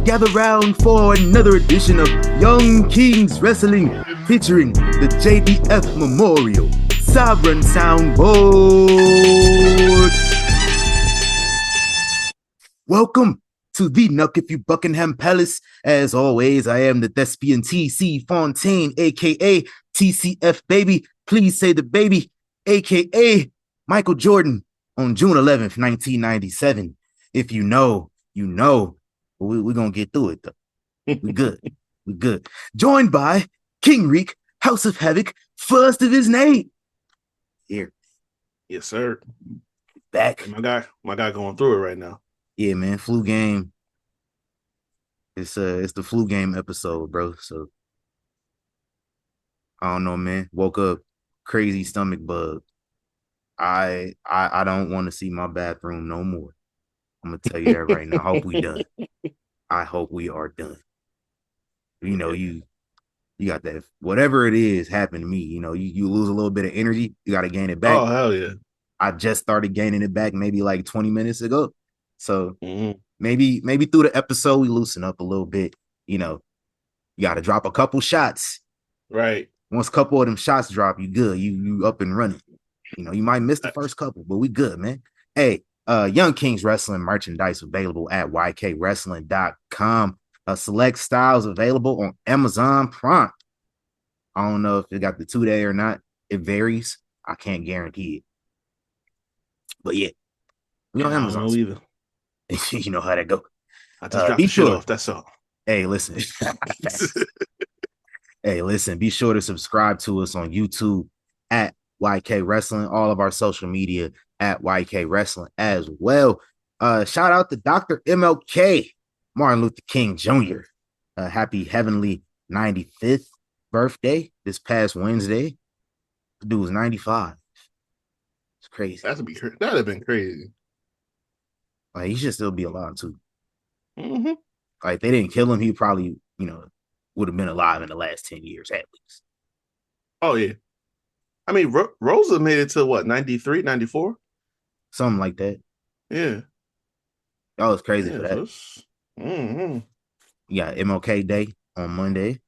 gather round for another edition of Young Kings Wrestling featuring the JDF Memorial Sovereign Soundboard. Welcome to the Nuck If You Buckingham Palace. As always, I am the thespian TC Fontaine, aka TCF Baby. Please say the baby, aka Michael Jordan on June 11th, 1997. If you know, you know. We're going to get through it, though. We're good. We're good. Joined by King Reek, House of Havoc, first of his name. Here. Yes, sir. Back. Hey, my guy going through it right now. Yeah, man. Flu game. It's the flu game episode, bro. So I don't know, man. Woke up, crazy stomach bug. I don't want to see my bathroom no more. I'm gonna tell you that right now. I hope we done. I hope we are done. You know, you got that. Whatever it is happened to me. You know, you lose a little bit of energy. You got to gain it back. Oh, hell yeah. I just started gaining it back maybe like 20 minutes ago. So maybe through the episode, we loosen up a little bit. You know, you got to drop a couple shots. Right. Once a couple of them shots drop, you good. You up and running. You know, you might miss the first couple, but we good, man. Hey, Young Kings Wrestling merchandise available at ykwrestling.com. Select styles available on Amazon Prime. I don't know if it got the 2-day or not. It varies. I can't guarantee it. But yeah, we on Amazon. I don't know either. You know how that go. I just dropped the shit off. That's all. Hey, listen. Hey, listen. Be sure to subscribe to us on YouTube at YK Wrestling. All of our social media at YK Wrestling as well. Shout out to Dr. MLK, Martin Luther King Jr. Happy heavenly 95th birthday this past Wednesday. The dude was 95. It's crazy. That'd have been crazy. Like, he should still be alive too. Mm-hmm. Like, they didn't kill him. He probably, would have been alive in the last 10 years at least. Oh, yeah. I mean, Rosa made it to what, 93, 94? Something like that. Yeah. That was crazy for that. Mm-hmm. You got MLK Day on Monday.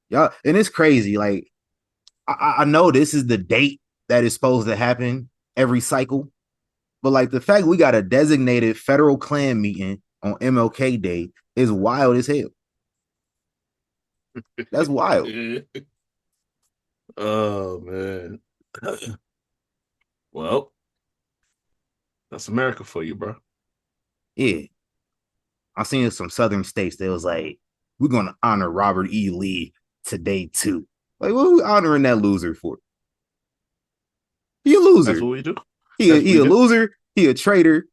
Yeah, and it's crazy. Like, I know this is the date that is supposed to happen every cycle, but like the fact we got a designated federal Klan meeting on MLK Day is wild as hell. That's wild. Oh, man. Well, that's America for you, bro. Yeah. I seen some southern states that was like, we're going to honor Robert E. Lee today, too. Like, what are we honoring that loser for? He a loser. That's what we do. He a loser. He a traitor.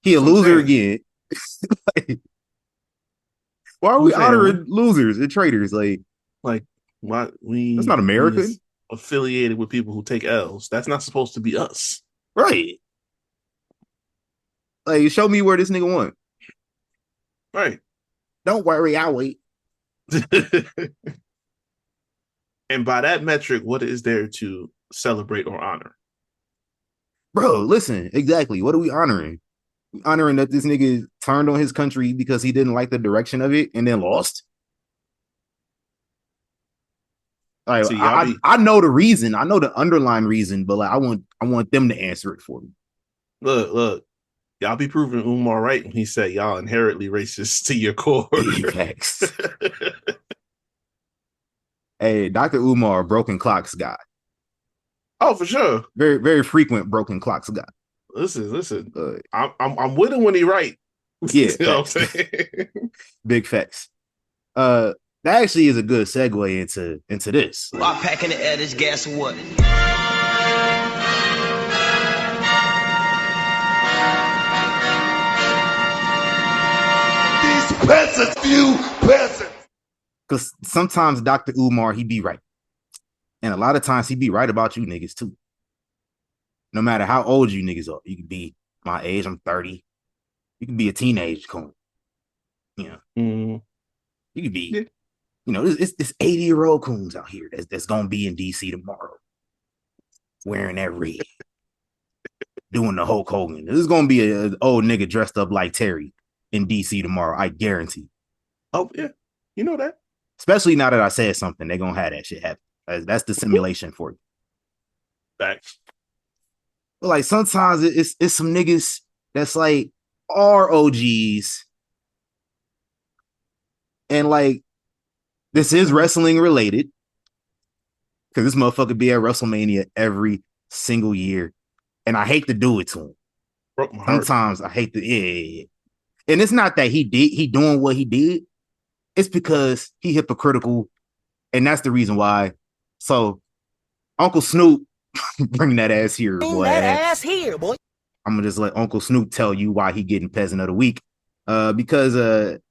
He a loser again. Like, why are we honoring losers and traitors? Like why we? That's not American. Affiliated with people who take L's. That's not supposed to be us. Right. Like, show me where this nigga won. Right. Don't worry, I'll wait. And by that metric, what is there to celebrate or honor? Bro, listen, exactly. What are we honoring? We honoring that this nigga turned on his country because he didn't like the direction of it and then lost? Like, See, I know the reason. I know the underlying reason, but like I want them to answer it for me. Look. Y'all be proving Umar right when he said y'all inherently racist to your core. Facts. Hey, Dr. Umar, broken clocks guy. Oh, for sure. Very, very frequent broken clocks guy. Listen. I'm with him when he right. Yeah. You know what I'm saying? Big facts. That actually is a good segue into this. I'm packing the air, this gas or what? Peasants. Because sometimes Dr. Umar, he be right. And a lot of times he be right about you niggas too. No matter how old you niggas are. You could be my age, I'm 30. You could be a teenage coon. You know. You could be, it's 80-year-old coons out here that's gonna be in DC tomorrow. Wearing that red. Doing the Hulk Hogan. This is gonna be an old nigga dressed up like Terry. in DC tomorrow. I guarantee. Oh yeah, you know that. Especially now that I said something, they're gonna have that shit happen. That's the simulation for you. Facts. But like sometimes it's some niggas that's like ROGs, and like this is wrestling related because this motherfucker be at WrestleMania every single year, and I hate to do it to him. Broke my heart. Sometimes I hate to, yeah. And it's not that he doing what he did. It's because he hypocritical, and that's the reason why. So, Uncle Snoop, bring that ass here, boy. Bring that ass here, boy. I'm gonna just let Uncle Snoop tell you why he getting Peasant of the Week. Because the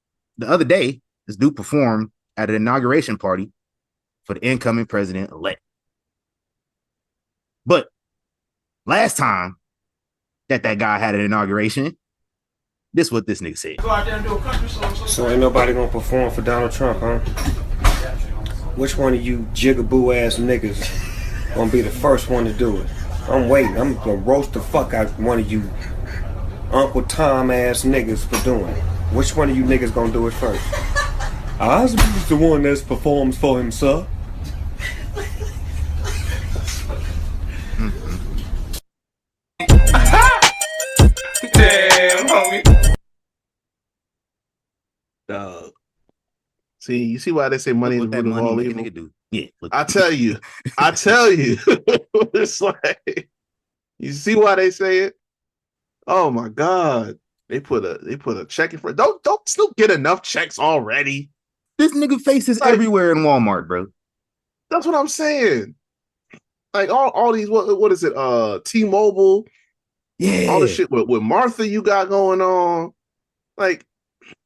other day, this dude performed at an inauguration party for the incoming president-elect. But last time that guy had an inauguration, this is what this nigga said. Go out there and do a country song. So ain't nobody gonna perform for Donald Trump, huh? Which one of you jigaboo ass niggas gonna be the first one to do it? I'm waiting. I'm gonna roast the fuck out one of you Uncle Tom ass niggas for doing it. Which one of you niggas gonna do it first? Osborne's the one that performs for himself. Damn, homie. Dog. See, you see why they say money is the root of all evil? Nigga do. Yeah, look. I tell you, it's like you see why they say it. Oh my God, they put a check in for. Don't Snoop get enough checks already? This nigga face is like, everywhere in Walmart, bro. That's what I'm saying. Like all these what is it? T-Mobile. Yeah, all the shit with Martha you got going on. Like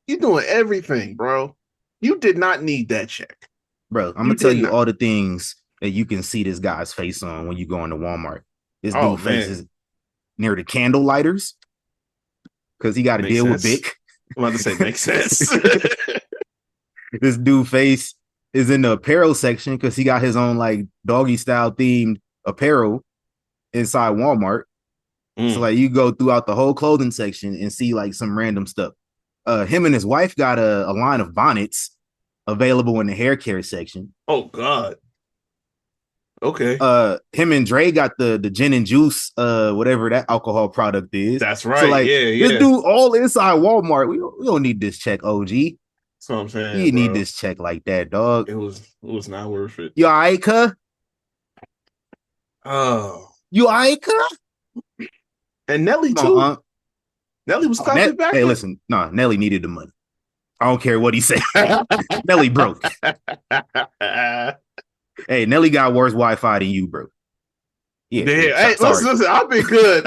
you doing everything, bro. You did not need that check. Bro, I'm gonna tell you all the things that you can see this guy's face on when you go into Walmart. This dude face is near the candle lighters because he got to deal with Bic. I'm about to say makes sense. This dude face is in the apparel section because he got his own like doggy style themed apparel inside Walmart. So like you go throughout the whole clothing section and see like some random stuff. Him and his wife got a line of bonnets available in the hair care section. Oh God. Okay. Him and Dre got the gin and juice, whatever that alcohol product is. That's right. So like, yeah. This dude all inside Walmart. We don't need this check, OG. That's what I'm saying. You need this check like that, dog. It was not worth it. You all right, cuh? Oh. You all right, cuh? And Nelly too. Nelly was clapping back. Hey, listen, Nelly needed the money. I don't care what he said. Nelly broke. Hey, Nelly got worse Wi-Fi than you, bro. Yeah. Hey, listen, I've been good.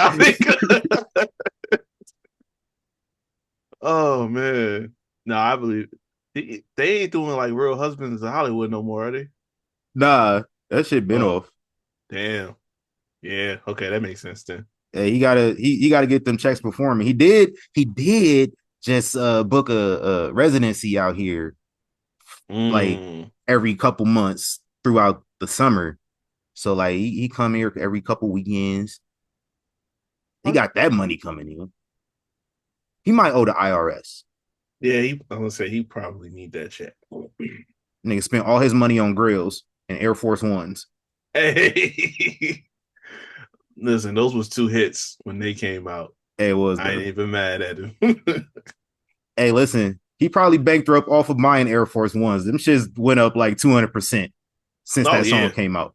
Oh man. No, I believe it. They ain't doing like Real Husbands of Hollywood no more, are they? Nah, that shit been off. Damn. Yeah. Okay, that makes sense then. Yeah, he gotta get them checks performing. He did just book a residency out here like every couple months throughout the summer. So like he come here every couple weekends. He got that money coming in. He might owe the IRS. Yeah, I'm gonna say he probably need that check. Nigga spent all his money on grills and Air Force Ones. Hey. Listen, those was 2 hits when they came out. Hey, it was. I ain't even mad at him. Hey, listen, he probably banked her up off of buying Air Force Ones. Them shits went up like 200% since that song came out.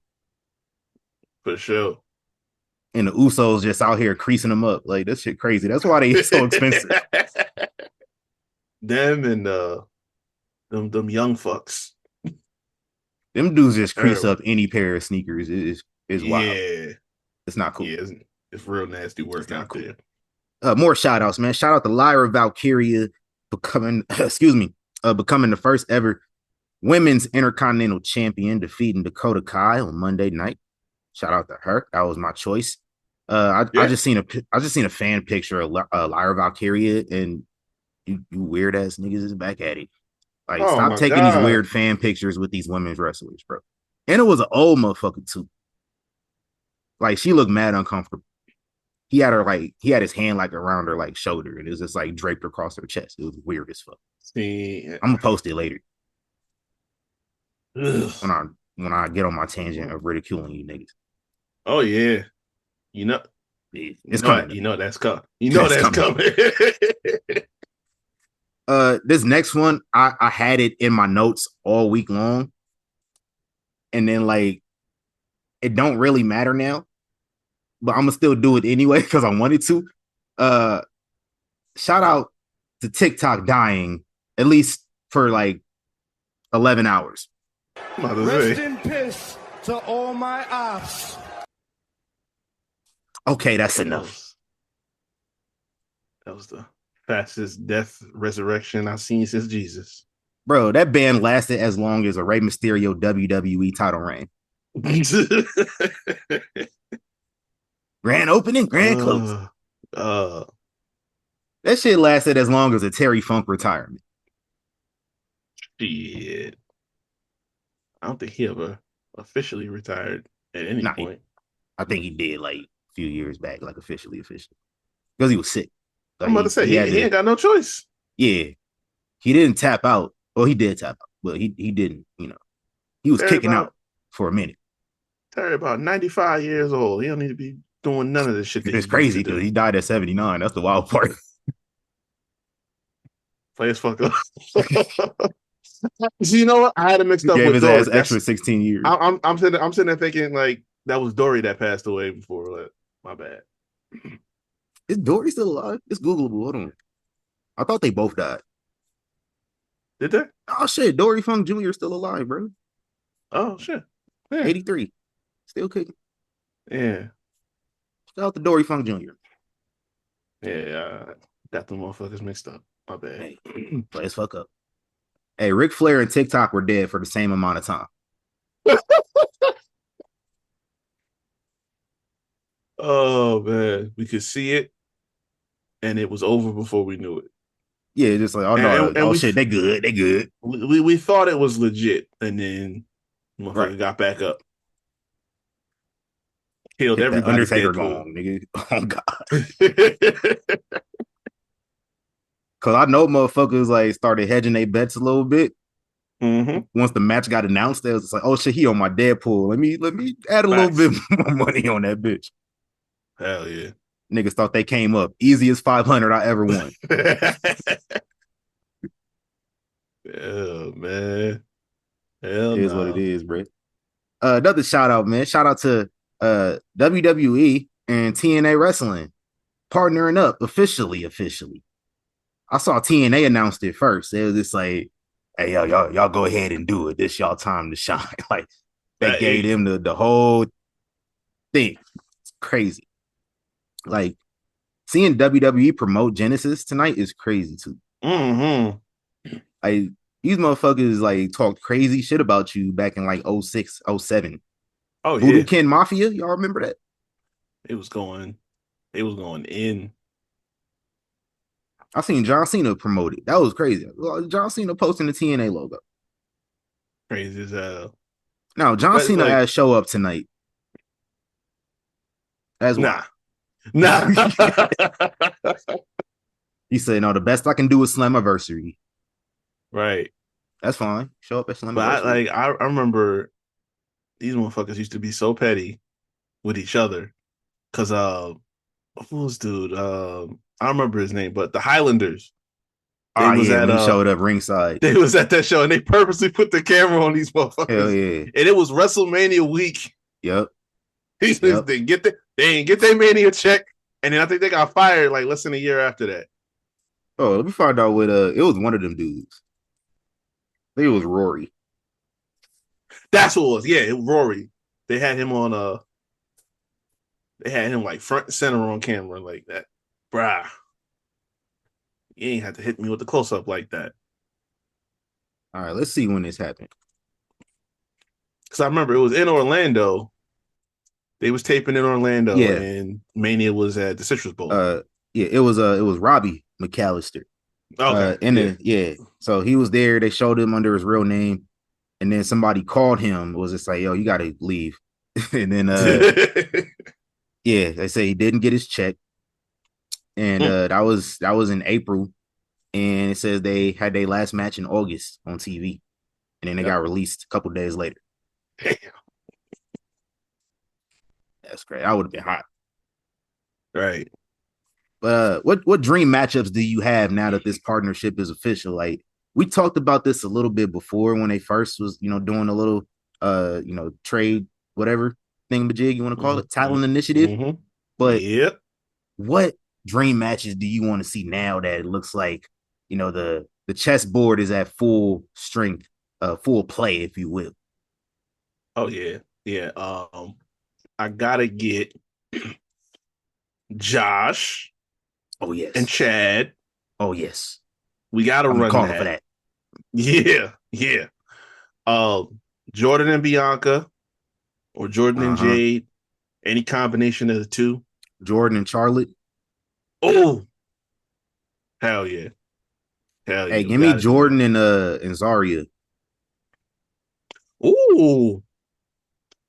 For sure. And the Usos just out here creasing them up. Like, that shit crazy. That's why they so expensive. Them and them young fucks. Them dudes just crease up any pair of sneakers. It's wild. Yeah. It's not cool. Yeah, it's real nasty work out there. More shout outs, man. Shout out to Lyra Valkyria becoming the first ever women's intercontinental champion, defeating Dakota Kai on Monday night. Shout out to her. That was my choice. I just seen a fan picture of Lyra Valkyria, and you weird ass niggas is back at it. Like, stop taking these weird fan pictures with these women's wrestlers, bro. And it was an old motherfucker too. Like, she looked mad uncomfortable. he had his hand like around her like shoulder, and it was just like draped across her chest. It was weird as fuck. See, I'm gonna post it later ugh. when I get on my tangent of ridiculing you niggas. Oh yeah, you know, It's coming. You know that's coming. You know that's coming. This next one, I had it in my notes all week long, and then like it don't really matter now, but I'm gonna still do it anyway because I wanted to. Shout out to TikTok dying at least for like 11 hours. Rest in peace to all my ops. Okay, that's enough. That was the fastest death resurrection I've seen since Jesus. Bro, that band lasted as long as a Rey Mysterio WWE title reign. Grand opening, grand close. That shit lasted as long as a Terry Funk retirement. Shit. I don't think he ever officially retired at any point. I think he did like a few years back, like officially. Because he was sick. Like, I'm about to say, he ain't got no choice. Yeah. He didn't tap out. Well, he did tap out, but he didn't, you know. He was kicking out for a minute. Terry about 95 years old. He don't need to be doing none of this shit. It's crazy because he died at 79. That's the wild part. Play as fuck up. So you know what? I had it mixed up with his ass extra 16 years. I'm sitting there thinking like that was Dory that passed away before. Like, my bad. Is Dory still alive? It's Googleable. Hold on. I thought they both died. Did they? Oh shit, Dory Funk Jr. is still alive, bro. Oh shit. Yeah. 83. Still kicking. Yeah. Shout out to Dory Funk Jr. Yeah, got the motherfuckers mixed up. My bad. Hey, let's fuck up. Hey, Ric Flair and TikTok were dead for the same amount of time. Oh man, we could see it, and it was over before we knew it. Yeah, just like, oh no, shit, they good. We thought it was legit, and then motherfucker got back up. Killed everybody. Undertaker gone, nigga. Oh God. Cause I know motherfuckers like started hedging their bets a little bit. Mm-hmm. Once the match got announced, they was like, "Oh shit, he on my Deadpool. Let me add a little bit more money on that bitch." Hell yeah, niggas thought they came up easiest 500 I ever won. Yeah, man. Hell, it is what it is, bro. Another shout out, man. Shout out to WWE and TNA Wrestling partnering up officially. I saw TNA announced it first. It was just like, hey, y'all go ahead and do it. This y'all time to shine. Like they gave them the whole thing. It's crazy. Like seeing WWE promote Genesis tonight is crazy too. Mm-hmm. Like these motherfuckers like talked crazy shit about you back in like 06, 07. Oh, Voodoo yeah. Ken Mafia, y'all remember that? It was going in. I seen John Cena promote it. That was crazy. John Cena posting the TNA logo. Crazy as hell. Now, John Cena has show up tonight. As well. Nah. He said, no, the best I can do is Slammiversary. Right. That's fine. Show up at Slammiversary. But I remember these motherfuckers used to be so petty with each other. Cause who's dude? I don't remember his name, but the Highlanders. When he showed up ringside. They was at that show and they purposely put the camera on these motherfuckers. Hell yeah. And it was WrestleMania week. Yep. They didn't get their Mania check. And then I think they got fired like less than a year after that. Oh, let me find out what it was one of them dudes. I think it was Rory. That's what it was. Yeah, Rory. They had him on they had him like front and center on camera like that. Bruh. You ain't have to hit me with the close-up like that. All right, let's see when this happened. Because I remember it was in Orlando. They was taping in Orlando, and Mania was at the Citrus Bowl. It was Robbie McAllister. Okay. So he was there. They showed him under his real name, and then somebody called him. Was just like, yo, you got to leave. And then they say he didn't get his check. and that was in April, and it says they had their last match in August on TV, and then they got released a couple days later. Damn. That's great. I would have been hot. Right. But what dream matchups do you have now that this partnership is official? Like we talked about this a little bit before when they first was, doing a little trade, whatever thingamajig you want to call it, talent initiative. Mm-hmm. But what dream matches do you want to see now that it looks like, the chessboard is at full strength, full play, if you will? Oh yeah. Yeah. I gotta get Josh. Oh yes. And Chad. Oh yes. We gotta run that. For that. Yeah, yeah. Jordan and Bianca, or Jordan and Jade. Any combination of the two. Jordan and Charlotte. Oh, hell yeah. Hell yeah. Hey, give me Jordan and Zarya. Ooh.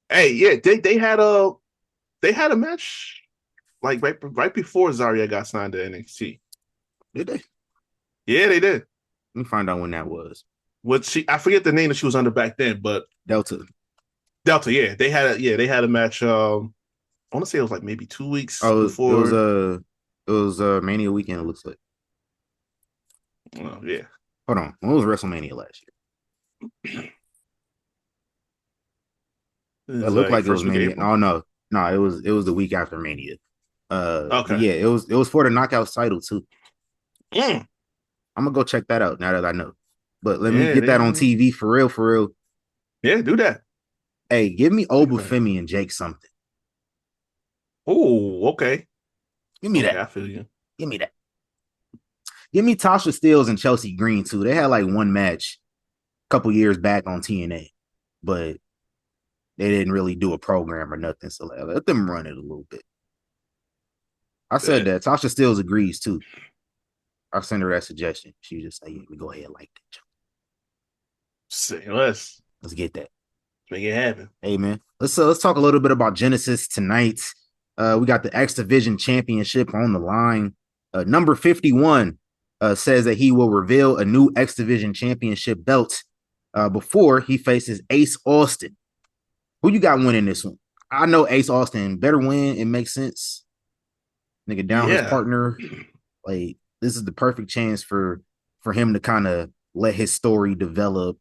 Hey, yeah, they had a match like right before Zarya got signed to NXT. Did they? Yeah, they did. Let me find out when that was. I forget the name that she was under back then, but Delta, yeah. They had a match. I want to say it was like maybe 2 weeks before. It was Mania weekend, it looks like. Oh, yeah. Hold on. When was WrestleMania last year? It looked like it was Mania. No, it was the week after Mania. Okay. Yeah, it was for the Knockouts title too. I'm gonna go check that out now that I know. But let me get that on TV for real. Yeah, do that. Hey, give me Obafemi and Jake something. Oh, okay. Give me that. I feel you. Give me that. Give me Tasha Steelz and Chelsea Green too. They had like one match a couple years back on TNA, but they didn't really do a program or nothing. So let them run it a little bit. I said that. Tasha Steelz agrees too. I sent her that suggestion. She just said, "Yeah, we go ahead like that." Say less. Let's get that. Make it happen. Hey man, let's talk a little bit about Genesis tonight. We got the X Division Championship on the line. Number 51 says that he will reveal a new X Division Championship belt before he faces Ace Austin. Who you got winning this one? I know Ace Austin better win. It makes sense. Nigga down his partner. Like this is the perfect chance for him to kind of let his story develop.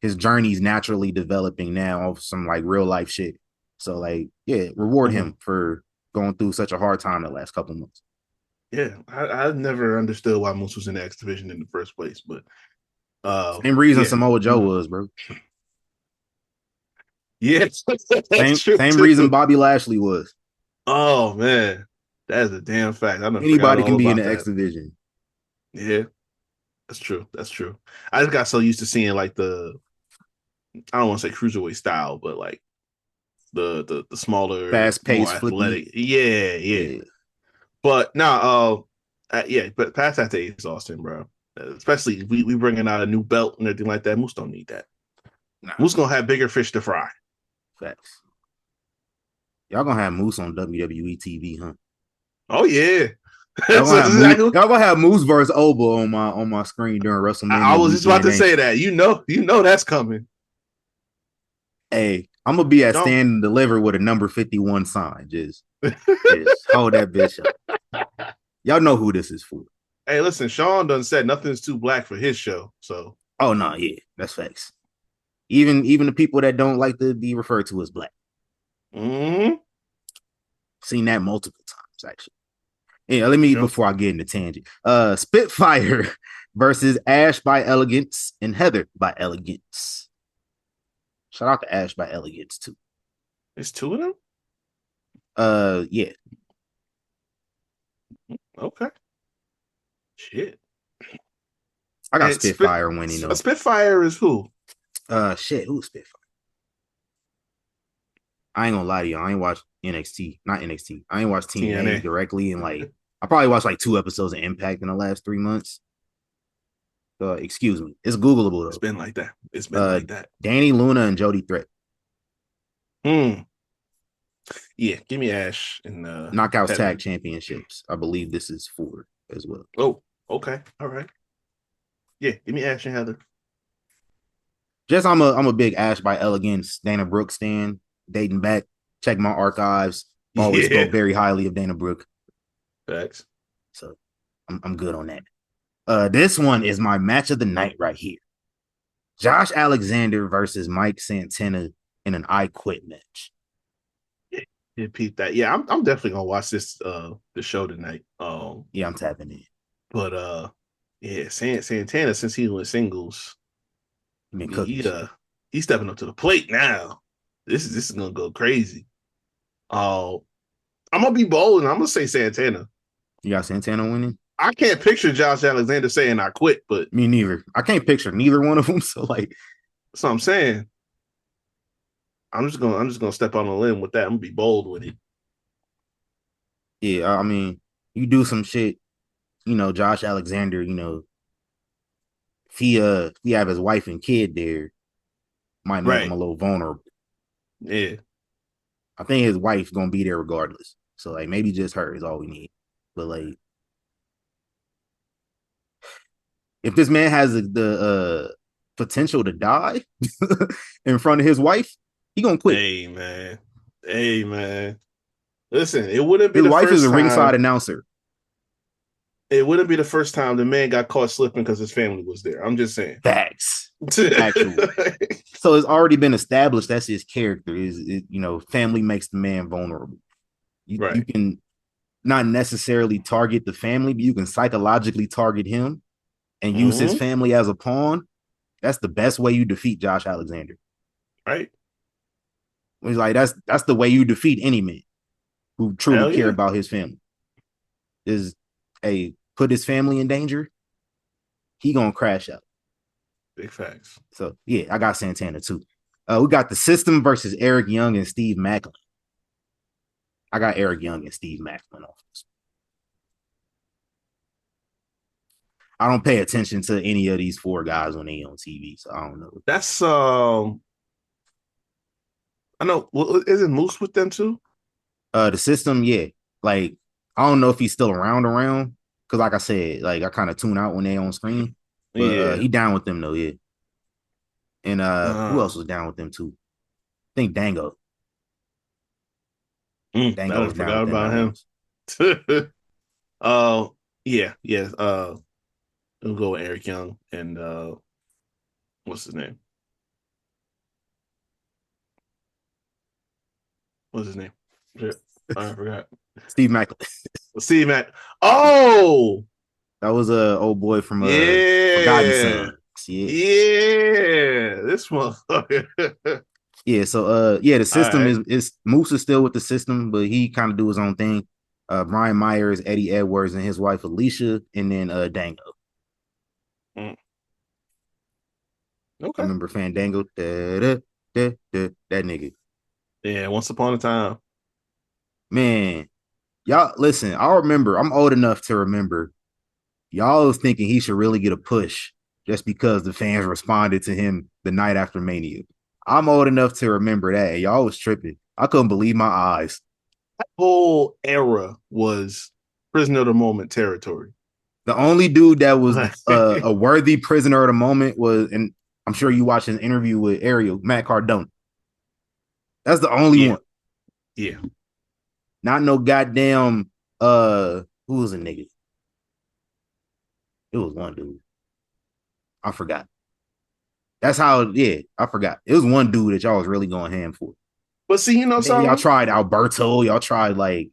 His journey's naturally developing now of some like real life shit. So like, yeah, reward him for going through such a hard time the last couple months. Yeah, I never understood why Moose was in the X Division in the first place, but same reason Samoa Joe was, bro. Yeah, same reason Bobby Lashley was. Oh man, that is a damn fact. Anybody can be in the X Division. Yeah, that's true. That's true. I just got so used to seeing like I don't want to say cruiserweight style, but like the smaller, fast-paced, athletic. Yeah. But now, but pass that to Ace Austin, bro. Especially we bringing out a new belt and everything like that. Moose don't need that. Moose gonna have bigger fish to fry. Facts. Y'all gonna have Moose on WWE TV, huh? Oh yeah. Y'all gonna have Moose versus Oba on my screen during WrestleMania. I was just about to say that. You know that's coming. Hey, I'm gonna be at Stand and Deliver with a number 51 sign. Just hold that bitch up. Y'all know who this is for. Hey, listen, Sean done said nothing's too black for his show. So oh no, yeah, that's facts. Even the people that don't like to be referred to as black. Seen that multiple times, actually. Yeah, let me before I get into tangent. Spitfire versus Ash by Elegance and Heather by Elegance. Shout out to Ash by Elegance too. There's two of them? Yeah. Okay. Shit. I got Spitfire winning though. Spitfire is who? Who's Spitfire? I ain't gonna lie to you. I ain't watched NXT. Not NXT. I ain't watched TNA directly, and like I probably watched like 2 episodes of Impact in the last 3 months. Excuse me. It's Googleable though. It's been like that. It's been like that. Danny Luna and Jody Threat. Yeah, give me Ash and Knockouts Heather. Tag Championships. I believe this is 4 as well. Oh, okay, all right. Yeah, give me Ash and Heather. Just I'm a big Ash by Elegance Dana Brooke stan. Dating back, check my archives. Always Yeah, spoke very highly of Dana Brooke. facts. So I'm good on that. This one is my match of the night right here. Josh Alexander versus Mike Santana in an I Quit match. Yeah, Pete. That. Yeah, I'm definitely gonna watch this the show tonight. Yeah, I'm tapping in. But yeah, Santana, since he went singles, Been cooking shit. he's stepping up to the plate now. This is gonna go crazy. I'm gonna be bold and I'm gonna say Santana. You got Santana winning? I can't picture Josh Alexander saying I quit, but Me neither. I can't picture neither one of them. So like, that's what I'm saying. I'm just gonna step on a limb with that. I'm gonna be bold with it. yeah, I mean, you do some shit, Josh Alexander, if he have his wife and kid there, might make him Right. a little vulnerable. Yeah. I think his wife's gonna be there regardless. So like maybe just her is all we need. But like if this man has the potential to die in front of his wife, he gonna quit. Hey man. Hey man. Listen, it wouldn't be His the wife first is a time. ringside announcer. It wouldn't be the first time the man got caught slipping because his family was there. I'm just saying. Facts. Actually. So it's already been established that's his character. Family makes the man vulnerable. Right. You can not necessarily target the family, but you can psychologically target him and use his family as a pawn. That's the best way you defeat Josh Alexander. Right. It's like that's the way you defeat any man who truly care about his family. Is put his family in danger, he gonna crash out. Big facts. So yeah, I got Santana too. We got the System versus Eric Young and Steve Macklin. I got Eric Young and Steve Macklin off this. I don't pay attention to any of these 4 guys when they on TV, so I don't know. That's I know. Well, isn't Moose with them too? The System, yeah. Like I don't know if he's still around, because like I said, like I kind of tune out when they on screen. But he down with them though, yeah. And who else was down with them too? I think Dango. I forgot about him. Yeah. We'll go with Eric Young and what's his name? What's his name? I forgot. Steve Macklin. Steve Mac. Oh, that was a old boy from Forgotten Sons. Yeah, this motherfucker. Yeah, so the System is Moose is still with the System, but he kind of do his own thing. Brian Myers, Eddie Edwards, and his wife Alicia, and then Dango. Okay. I remember Fandango. That nigga. Yeah, once upon a time. Man, y'all listen, I'm old enough to remember y'all was thinking he should really get a push just because the fans responded to him the night after Mania. I'm old enough to remember that. And y'all was tripping. I couldn't believe my eyes. That whole era was prisoner of the moment territory. The only dude that was a worthy prisoner of the moment was, and I'm sure you watched an interview with Ariel, Matt Cardona. That's the only one. Yeah. Not no goddamn who was a nigga? It was one dude. I forgot. That's how, I forgot. It was one dude that y'all was really going ham for. But see, something? Y'all tried Alberto. Y'all tried like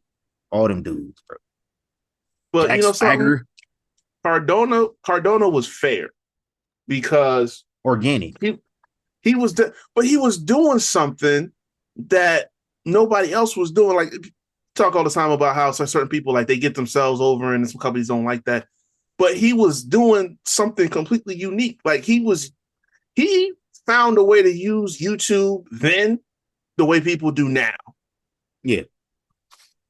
all them dudes, bro. But Jack something? Cardona was fair because organic. He was doing something that nobody else was doing. Like talk all the time about how certain people like they get themselves over and some companies don't like that. But he was doing something completely unique. Like he found a way to use YouTube then the way people do now. Yeah.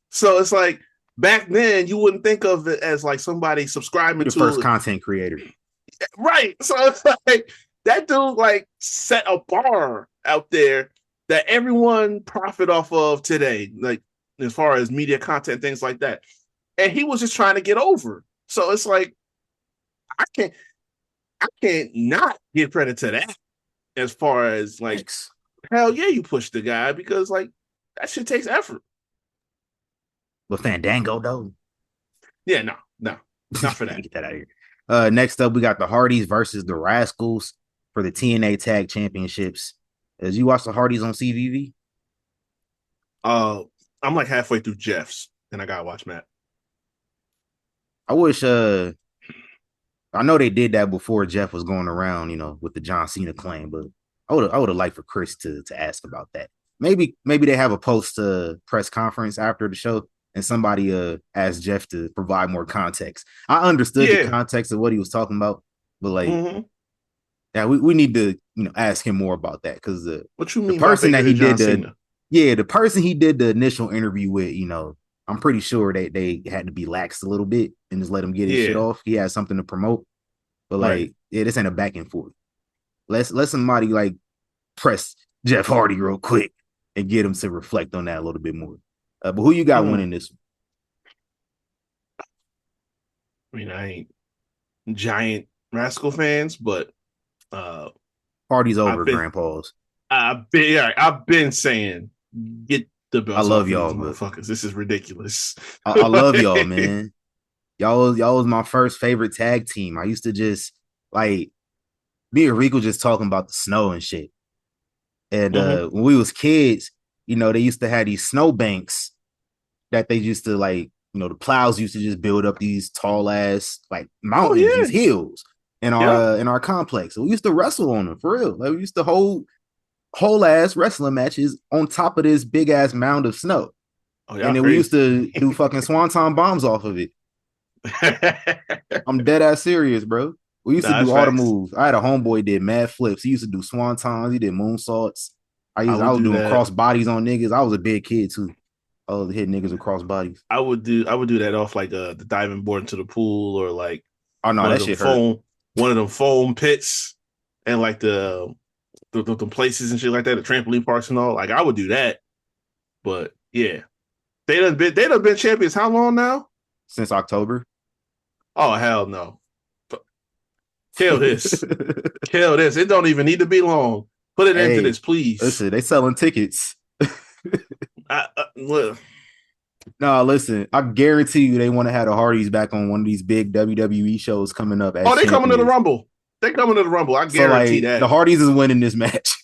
So it's like back then you wouldn't think of it as like somebody subscribing to the first content creator. Right. So it's like that dude like set a bar out there that everyone profit off of today, like as far as media content, things like that. And he was just trying to get over. So it's like I can't not give credit to that as far as like Thanks. hell yeah, you push the guy because like that shit takes effort. But Fandango though. Yeah, no, not for that. Get that out of here. Next up, we got the Hardys versus the Rascals for the TNA Tag Championships. As you watch the Hardys on CVV? I'm like halfway through Jeff's, and I gotta watch Matt. I wish I know they did that before Jeff was going around, with the John Cena claim, but I would have liked for Chris to ask about that. Maybe they have a post press conference after the show and somebody asked Jeff to provide more context. I understood the context of what he was talking about, but like yeah, we need to ask him more about that because what you mean the person that he did Cena? the person he did the initial interview with, I'm pretty sure they had to be lax a little bit and just let him get his shit off. He had something to promote. But like, this ain't a back and forth. Let somebody like press Jeff Hardy real quick and get him to reflect on that a little bit more. But who you got winning this one? I mean, I ain't giant Rascal fans, but Hardy's over, grandpas. I've been saying get the belts. I love y'all, motherfuckers. This is ridiculous. I love y'all, man. Y'all was my first favorite tag team. I used to just like me and Rico just talking about the snow and shit. And when we was kids, they used to have these snow banks that they used to like, the plows used to just build up these tall ass like mountains, these hills in our complex. So we used to wrestle on them for real. Like we used to hold whole ass wrestling matches on top of this big ass mound of snow. And then we used to do fucking swanton bombs off of it. I'm dead ass serious, bro. We used to do all the moves. I had a homeboy did mad flips. He used to do swantons. He did moonsaults. I was doing cross bodies on niggas. I was a big kid too. I was hitting niggas with cross bodies. I would do that off like the diving board into the pool or like that shit hurt. One of them foam pits and like the places and shit like that, the trampoline parks and all. Like I would do that. But yeah, they done been champions. How long now? Since October. Oh hell no! Kill this. Kill this. It don't even need to be long. Put it into this, please. Listen, they selling tickets. No, listen. I guarantee you, they want to have the Hardys back on one of these big WWE shows coming up. They coming to the Rumble. They coming to the Rumble. I guarantee that the Hardys is winning this match.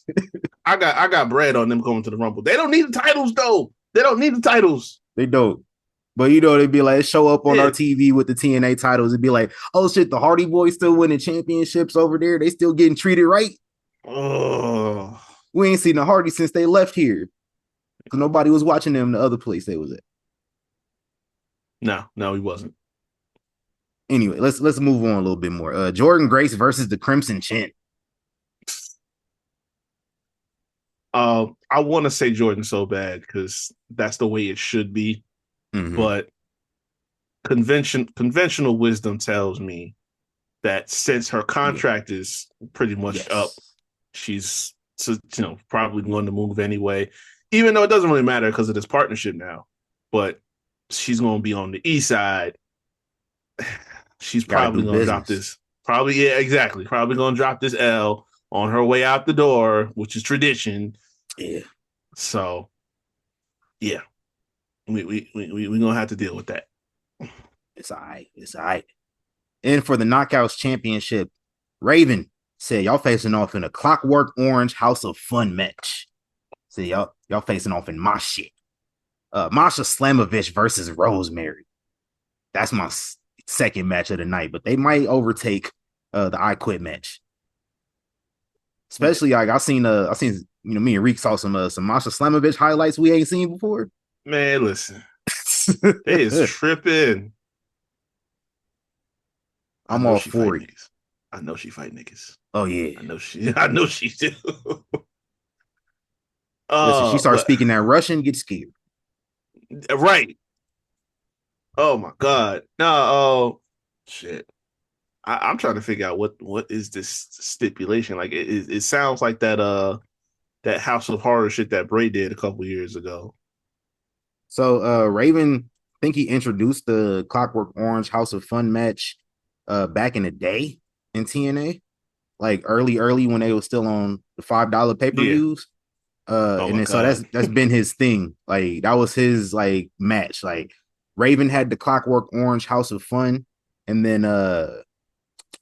I got bread on them coming to the Rumble. They don't need the titles though. They don't need the titles. They don't. But they'd be like, show up on our TV with the TNA titles. It'd be like, oh shit, the Hardy Boys still winning championships over there. They still getting treated right. Oh, we ain't seen the Hardy since they left here. Because nobody was watching them the other place they was at. No, he wasn't. Anyway, let's move on a little bit more. Jordan Grace versus the Crimson Chin. I want to say Jordan so bad because that's the way it should be. But conventional wisdom tells me that since her contract is pretty much up, she's probably going to move anyway, even though it doesn't really matter because of this partnership now. But she's going to be on the east side. She's probably going to drop this. Probably going to drop this L on her way out the door, which is tradition. Yeah. So, yeah. We gonna have to deal with that. It's all right. And for the Knockouts Championship, Raven said y'all facing off in a Clockwork Orange House of Fun match. So y'all facing off in my shit. Masha Slamovich versus Rosemary. That's my second match of the night, but they might overtake the I Quit match. Especially like I seen me and Reek saw some Masha Slamovich highlights we ain't seen before. Man, listen. They is tripping. I'm all for it. I know she fight niggas. Oh yeah. I know she do. Listen, she starts speaking that Russian, get scared. Right. Oh my God. No, shit. I'm trying to figure out what is this stipulation. Like it sounds like that that House of Horror shit that Bray did a couple years ago. So Raven, I think he introduced the Clockwork Orange House of Fun match back in the day in TNA, like early when they were still on the $5 pay-per-views. And then so that's been his thing. Like that was his like match. Like Raven had the Clockwork Orange House of Fun, and then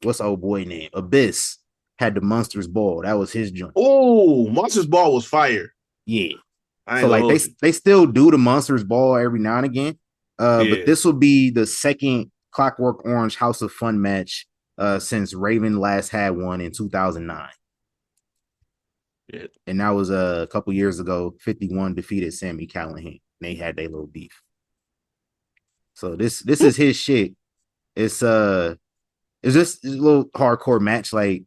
what's the old boy name? Abyss had the Monsters Ball. That was his joint. Oh, Monsters Ball was fire. Yeah. So like they still do the Monsters Ball every now and again. But this will be the second Clockwork Orange House of Fun match since Raven last had one in 2009. Yeah. And that was a couple years ago. 51 defeated Sami Callihan. They had their little beef. So this is his shit. It's just a little hardcore match. Like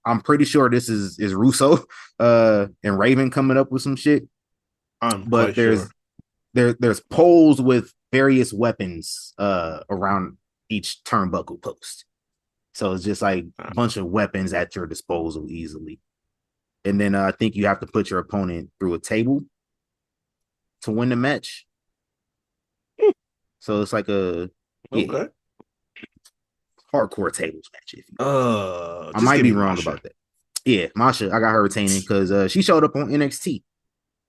I'm pretty sure this is Russo and Raven coming up with some shit. But there's poles with various weapons around each turnbuckle post. So it's just like a bunch of weapons at your disposal easily. And then I think you have to put your opponent through a table to win the match. So it's like a hardcore tables match. If you I might be wrong about that. Yeah, Masha, I got her retaining because she showed up on NXT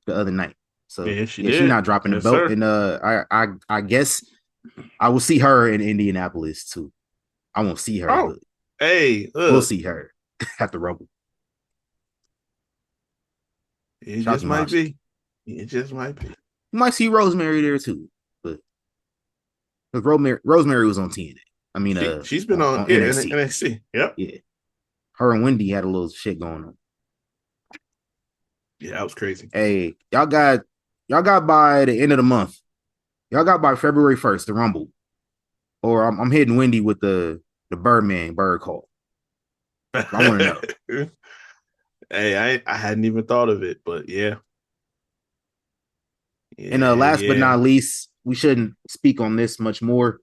the other night. So she's not dropping the belt. Sir. And I guess I will see her in Indianapolis too. I won't see her. Oh, we'll see her at the Rumble. It just might be. It just might be. You might see Rosemary there too, but Rosemary was on TNA. I mean, she's been on NXT. Yep. Yeah. Her and Wendy had a little shit going on. Yeah, that was crazy. Hey, y'all got by the end of the month. Y'all got by February 1st, the Rumble. Or I'm hitting Wendy with the Birdman bird call. I want to know. Hey, I hadn't even thought of it, but yeah. And last but not least, we shouldn't speak on this much more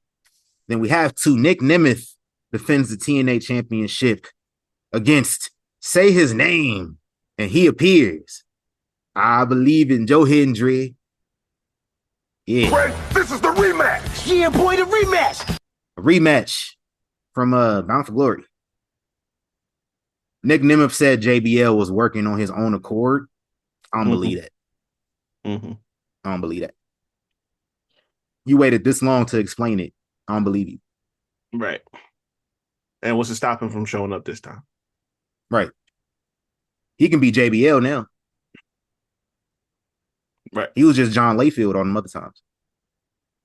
than we have to. Nick Nemeth defends the TNA championship against say his name, and he appears. I believe in Joe Hendry. Yeah. Greg, this is the rematch. Yeah, boy, the rematch. A rematch from Bound for Glory. Nick Nemeth said JBL was working on his own accord. I don't believe that. I don't believe that. You waited this long to explain it. I don't believe you. Right. And what's to stop him from showing up this time? Right. He can be JBL now. Right. He was just John Layfield on them other times.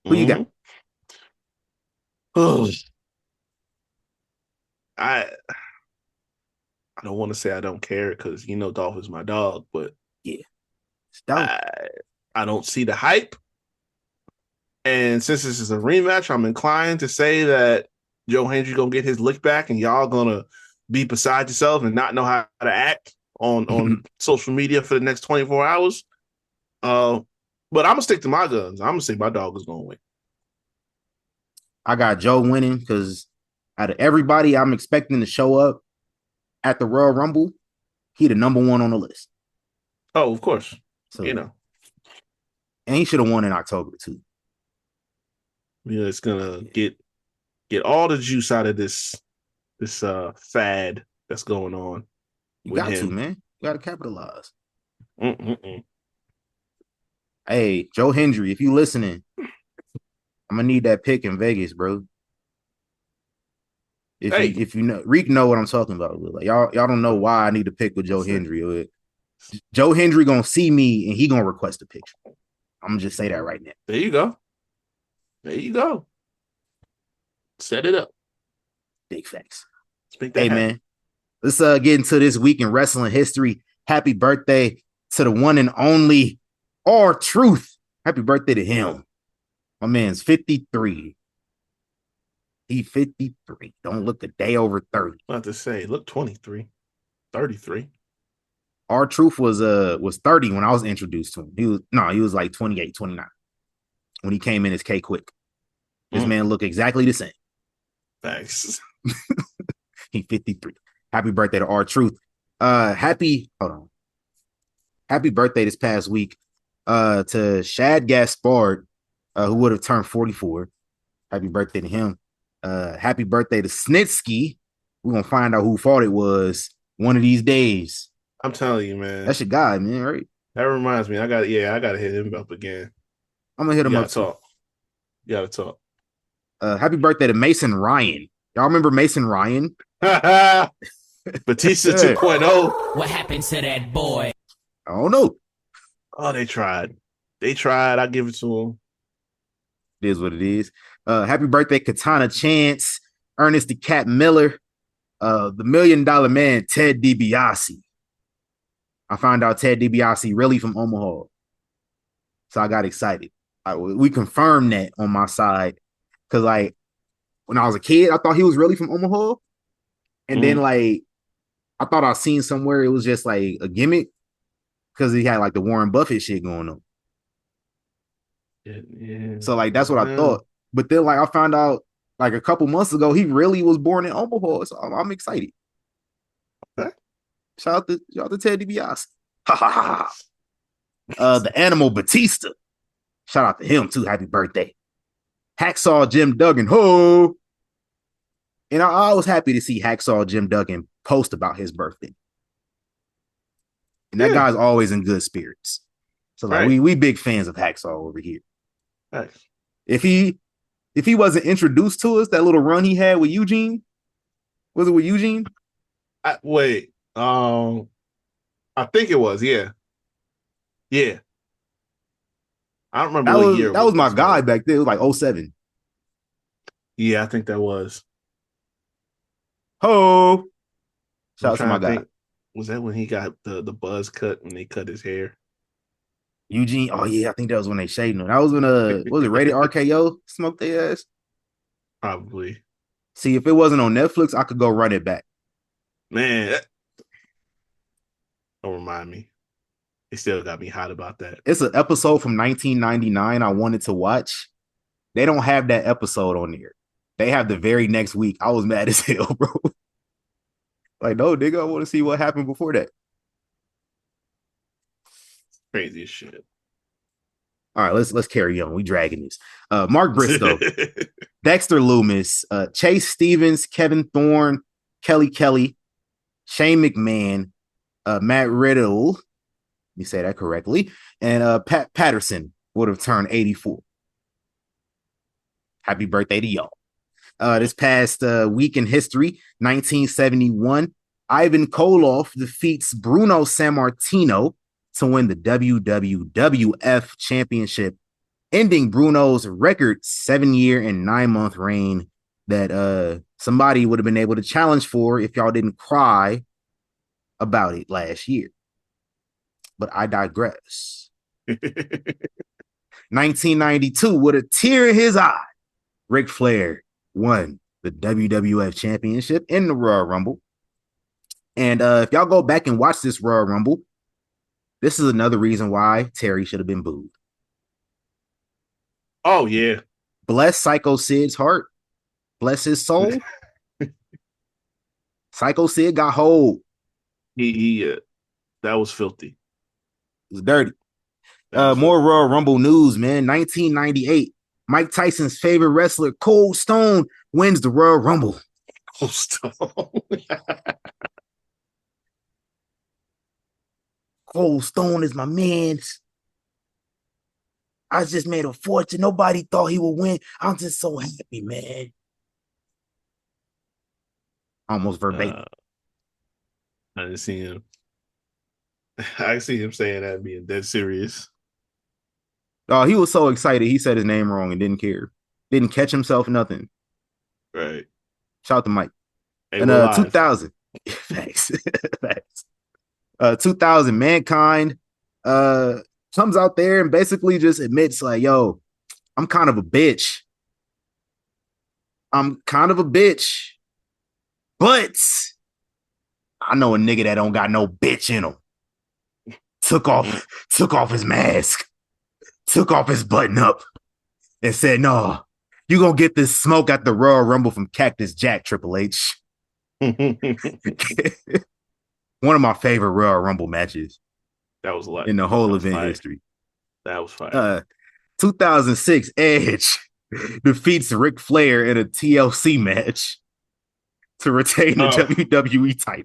Who you got? Oh. I don't want to say I don't care because Dolph is my dog, but yeah, I don't see the hype. And since this is a rematch, I'm inclined to say that Joe Hendry gonna get his lick back, and y'all gonna be beside yourself and not know how to act on social media for the next 24 hours. But I'm gonna stick to my guns. I'm gonna say my dog is gonna win. I got Joe winning because out of everybody I'm expecting to show up at the Royal Rumble, he the number one on the list. Oh, of course. So, and he should have won in October too. Yeah, it's gonna get all the juice out of this fad that's going on. You got to, man. You got to capitalize. Mm-mm-mm. Hey, Joe Hendry, if you listening, I'm gonna need that pick in Vegas, bro. If you know, Reek know what I'm talking about. Like y'all don't know why I need to pick with Joe Hendry. Joe Hendry gonna see me and he gonna request a picture. I'm gonna just say that right now. There you go. There you go. Set it up. Big facts. Hey, man. Let's get into this week in wrestling history. Happy birthday to the one and only R-Truth. Happy birthday to him. My man's 53. He 53. Don't look a day over 30. About to say, look 23. 33. R-Truth was 30 when I was introduced to him. He was like 28, 29 when he came in as K-Quick. This man looked exactly the same. Thanks. He 53. Happy birthday to R-Truth. Hold on. happy birthday this past week to Shad Gaspard, who would have turned 44. Happy birthday to him. Happy birthday to Snitsky. We're gonna find out who fought it was one of these days. I'm telling you, man. That's your guy, man, right? That reminds me. I gotta hit him up again. I'm gonna hit him up. Talk. You gotta talk. Happy birthday to Mason Ryan. Y'all remember Mason Ryan? Batista 2.0. What happened to that boy? I don't know. Oh, they tried. I give it to them. It is what it is. Happy birthday, Katana Chance, Ernest the Cat Miller, the $1 Million Man, Ted DiBiase. I found out Ted DiBiase really from Omaha. So I got excited. We confirmed that on my side. Because, like, when I was a kid, I thought he was really from Omaha. And then, like, I thought I seen somewhere it was just, like, a gimmick. Because he had, like, the Warren Buffett shit going on. Yeah. So, like, that's what I thought. But then, like, I found out, like, a couple months ago, he really was born in Omaha. So I'm excited. Okay. Shout out to Ted DiBiase. Ha ha ha. The Animal Batista. Shout out to him, too. Happy birthday. Hacksaw Jim Duggan. Ho! And I was happy to see Hacksaw Jim Duggan post about his birthday. And that guy's always in good spirits. So, like, we big fans of Hacksaw over here. Nice. If he wasn't introduced to us, that little run he had with Eugene, was it with Eugene? Wait. I think it was, yeah. Yeah. I don't remember what year. That was my guy back then. It was like 07. Yeah, I think that was. Ho! Shout out to my guy. Was that when he got the buzz cut when they cut his hair? Eugene. Oh yeah, I think that was when they shaved him. That was when was it Rated RKO smoked their ass? Probably. See, if it wasn't on Netflix, I could go run it back. Man, don't remind me. It still got me hot about that. It's an episode from 1999 I wanted to watch. They don't have that episode on there. They have the very next week. I was mad as hell, bro. Like, no, nigga, I want to see what happened before that. Crazy as shit. All right, let's carry on. We dragging this. Mark Briscoe, Dexter Loomis, Chase Stevens, Kevin Thorne, Kelly Kelly, Shane McMahon, Matt Riddle. Let me say that correctly. And Pat Patterson would have turned 84. Happy birthday to y'all. This past week in history, 1971, Ivan Koloff defeats Bruno Sammartino to win the WWF Championship, ending Bruno's record 7-year and 9-month reign that somebody would have been able to challenge for if y'all didn't cry about it last year. But I digress. 1992, with a tear in his eye, Ric Flair won the WWF Championship in the Royal Rumble. And if y'all go back and watch this Royal Rumble, this is another reason why Terry should have been booed. Oh, yeah. Bless Psycho Sid's heart. Bless his soul. Psycho Sid got hold. He that was filthy. It was dirty. More Royal Rumble news, man. 1998. Mike Tyson's favorite wrestler, Cold Stone, wins the Royal Rumble. Cold Stone. Cold Stone is my man. I just made a fortune. Nobody thought he would win. I'm just so happy, man. Almost verbatim. I didn't see him. I see him saying that being dead serious. Oh, he was so excited. He said his name wrong and didn't care. Didn't catch himself, nothing. Right. Shout out to Mike. Hey, and 2000. Thanks. Thanks. 2000, Mankind comes out there and basically just admits, like, yo, I'm kind of a bitch. But I know a nigga that don't got no bitch in him. Took off his mask, took off his button up, and said, no, you gonna get this smoke at the Royal Rumble from Cactus Jack, Triple H. One of my favorite Royal Rumble matches. That was a lot in the whole event fire. history. That was fire. 2006, Edge defeats Ric Flair in a TLC match to retain the WWE title.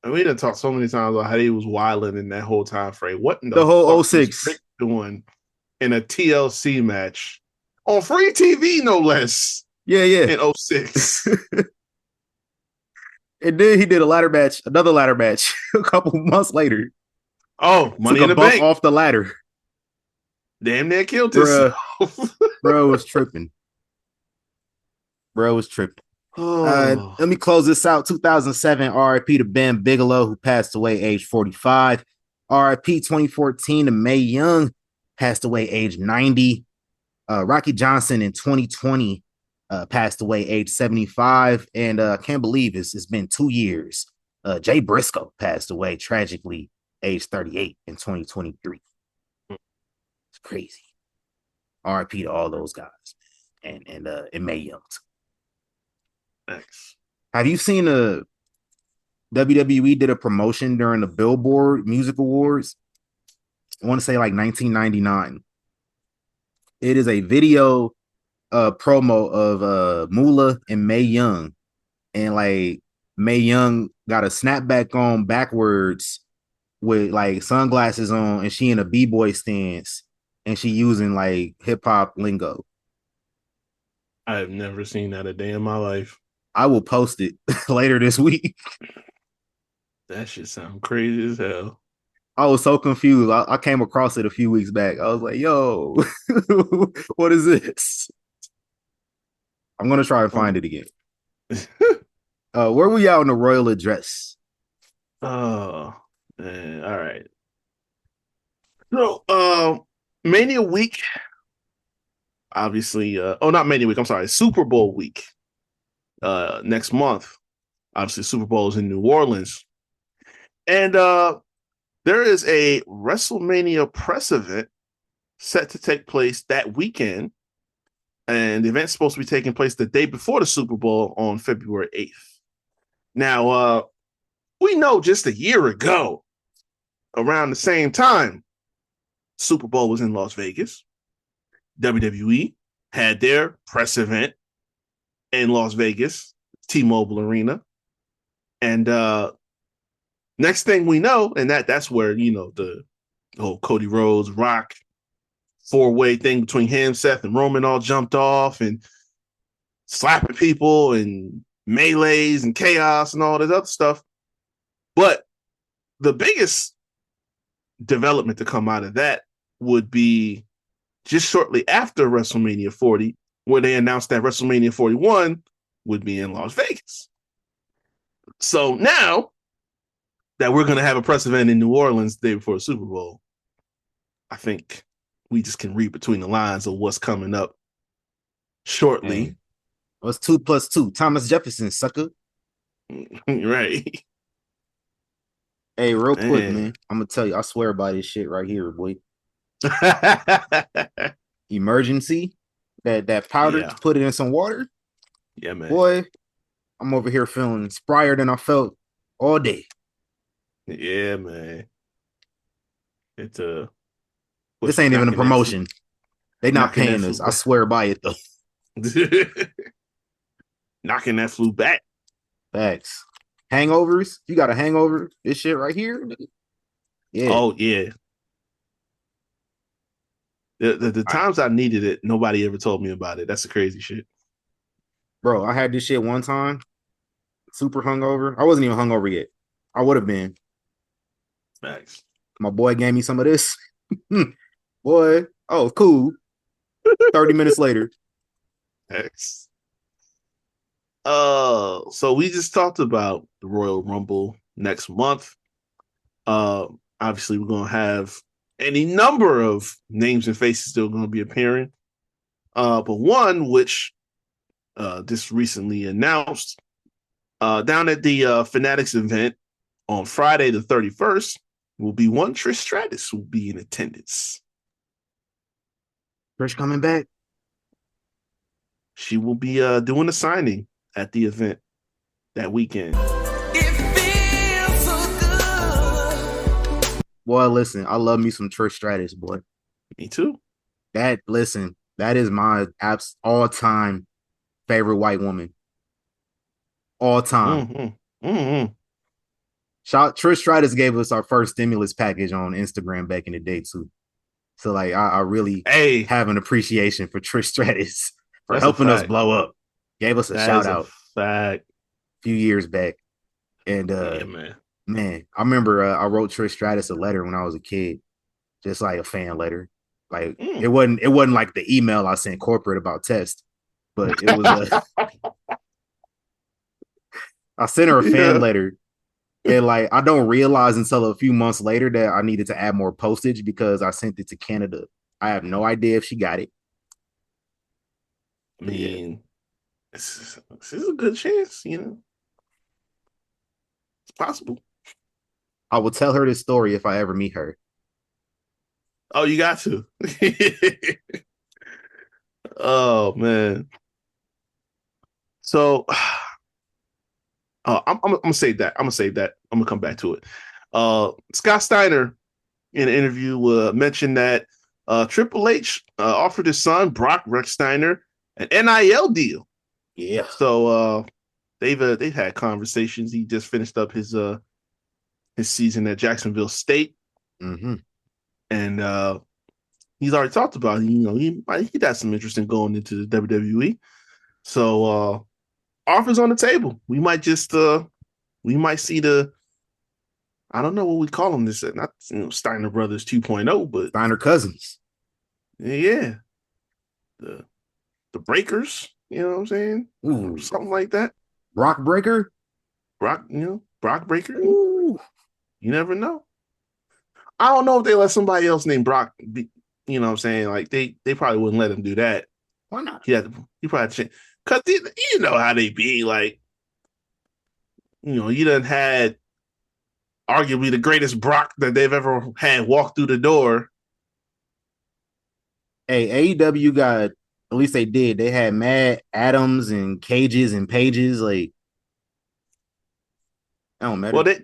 We done talked so many times about how he was wilding in that whole time frame. What in the whole fuck 06 was Rick doing in a TLC match on free TV, no less? Yeah. In 06. And then he did another ladder match a couple months later. Oh, Money in the Bank off the ladder. Damn near killed himself. Bro was tripping. Let me close this out. 2007, RIP to Ben Bigelow, who passed away age 45. RIP 2014 to Mae Young, passed away age 90. Rocky Johnson in 2020 passed away age 75. And I can't believe it's been 2 years. Jay Briscoe passed away tragically age 38 in 2023. It's crazy. RIP to all those guys, man. And Mae Young too. Thanks. Have you seen WWE did a promotion during the Billboard Music Awards? I want to say like 1999. It is a video promo of Moolah and Mae Young. And like Mae Young got a snapback on backwards with like sunglasses on, and she in a b-boy stance, and she using like hip-hop lingo. I have never seen that a day in my life. I will post it later this week. That shit sound crazy as hell. I was so confused. I came across it a few weeks back. I was like, yo, what is this? I'm going to try and find it again. Where were y'all in the royal address? Oh, man. All right. So, Mania week, obviously, not Mania week, I'm sorry, Super Bowl week. Next month, obviously, Super Bowl is in New Orleans, and there is a WrestleMania press event set to take place that weekend, and the event's supposed to be taking place the day before the Super Bowl on February 8th. Now, we know just a year ago, around the same time, Super Bowl was in Las Vegas. WWE had their press event in Las Vegas, T-Mobile Arena. And next thing we know, and that's where, the whole Cody Rhodes, Rock, four-way thing between him, Seth, and Roman all jumped off and slapping people and melees and chaos and all this other stuff. But the biggest development to come out of that would be just shortly after WrestleMania 40, where they announced that WrestleMania 41 would be in Las Vegas. So now that we're going to have a press event in New Orleans the day before the Super Bowl, I think we just can read between the lines of what's coming up shortly. Hey, what's 2 + 2? Thomas Jefferson, sucker. Right. Hey, real quick, man. I'm going to tell you, I swear by this shit right here, boy. Emergency. That powder, put it in some water. Yeah, man. Boy, I'm over here feeling sprier than I felt all day. Yeah, man. It's this ain't even a promotion. They not paying us. I swear by it though. Knocking that flu back. Facts. Hangovers. You got a hangover? This shit right here. Yeah. Oh yeah. The times I needed it, nobody ever told me about it. That's the crazy shit. Bro, I had this shit one time. Super hungover. I wasn't even hungover yet. I would have been. Facts. My boy gave me some of this. Boy, oh, cool. 30 minutes later. Facts. So we just talked about the Royal Rumble next month. Obviously, we're gonna have any number of names and faces still going to be appearing. But one which just recently announced down at the Fanatics event on Friday the 31st will be one Trish Stratus will be in attendance. Trish coming back? She will be doing a signing at the event that weekend. It Boy, listen, I love me some Trish Stratus, boy. Me too. That is my all-time favorite white woman. All time. Mm-hmm. Mm-hmm. Trish Stratus gave us our first stimulus package on Instagram back in the day too. So like I really Hey, have an appreciation for Trish Stratus for that's a helping us fact. blow up. Gave us a That shout is a out fact. a few years back. And Yeah, man. man, I remember I wrote Trish Stratus a letter when I was a kid, just like a fan letter. Like Mm. it wasn't like the email I sent corporate about test, but it was I sent her a fan Yeah. letter. And like I don't realize until a few months later that I needed to add more postage because I sent it to Canada. I have no idea if she got it. I mean, this is a good chance, you know. It's possible. I will tell her this story if I ever meet her. Oh, you got to. Oh man. So I'm gonna save that. I'm gonna save that. I'm gonna come back to it. Scott Steiner in an interview mentioned that Triple H offered his son Brock Rex Steiner an NIL deal. Yeah. So they've had conversations. He just finished up his season at Jacksonville State, Mm-hmm. and he's already talked about it. You know, he got some interest in going into the WWE. So offers on the table. We might just we might see the, I don't know what we call them this, not Steiner Brothers 2.0, but Steiner cousins. Yeah. The Breakers, you know what I'm saying? Ooh. Something like that. Brock Breaker? Brock Breaker. Ooh. You never know. I don't know if they let somebody else named Brock be, you know what I'm saying? Like they probably wouldn't let him do that. Why not? He probably change. Cause you know how they be, like, you know, you done had arguably the greatest Brock that they've ever had walk through the door. Hey, AEW got, at least they did. They had Mad Adams and Cages and Pages. Like, that don't matter.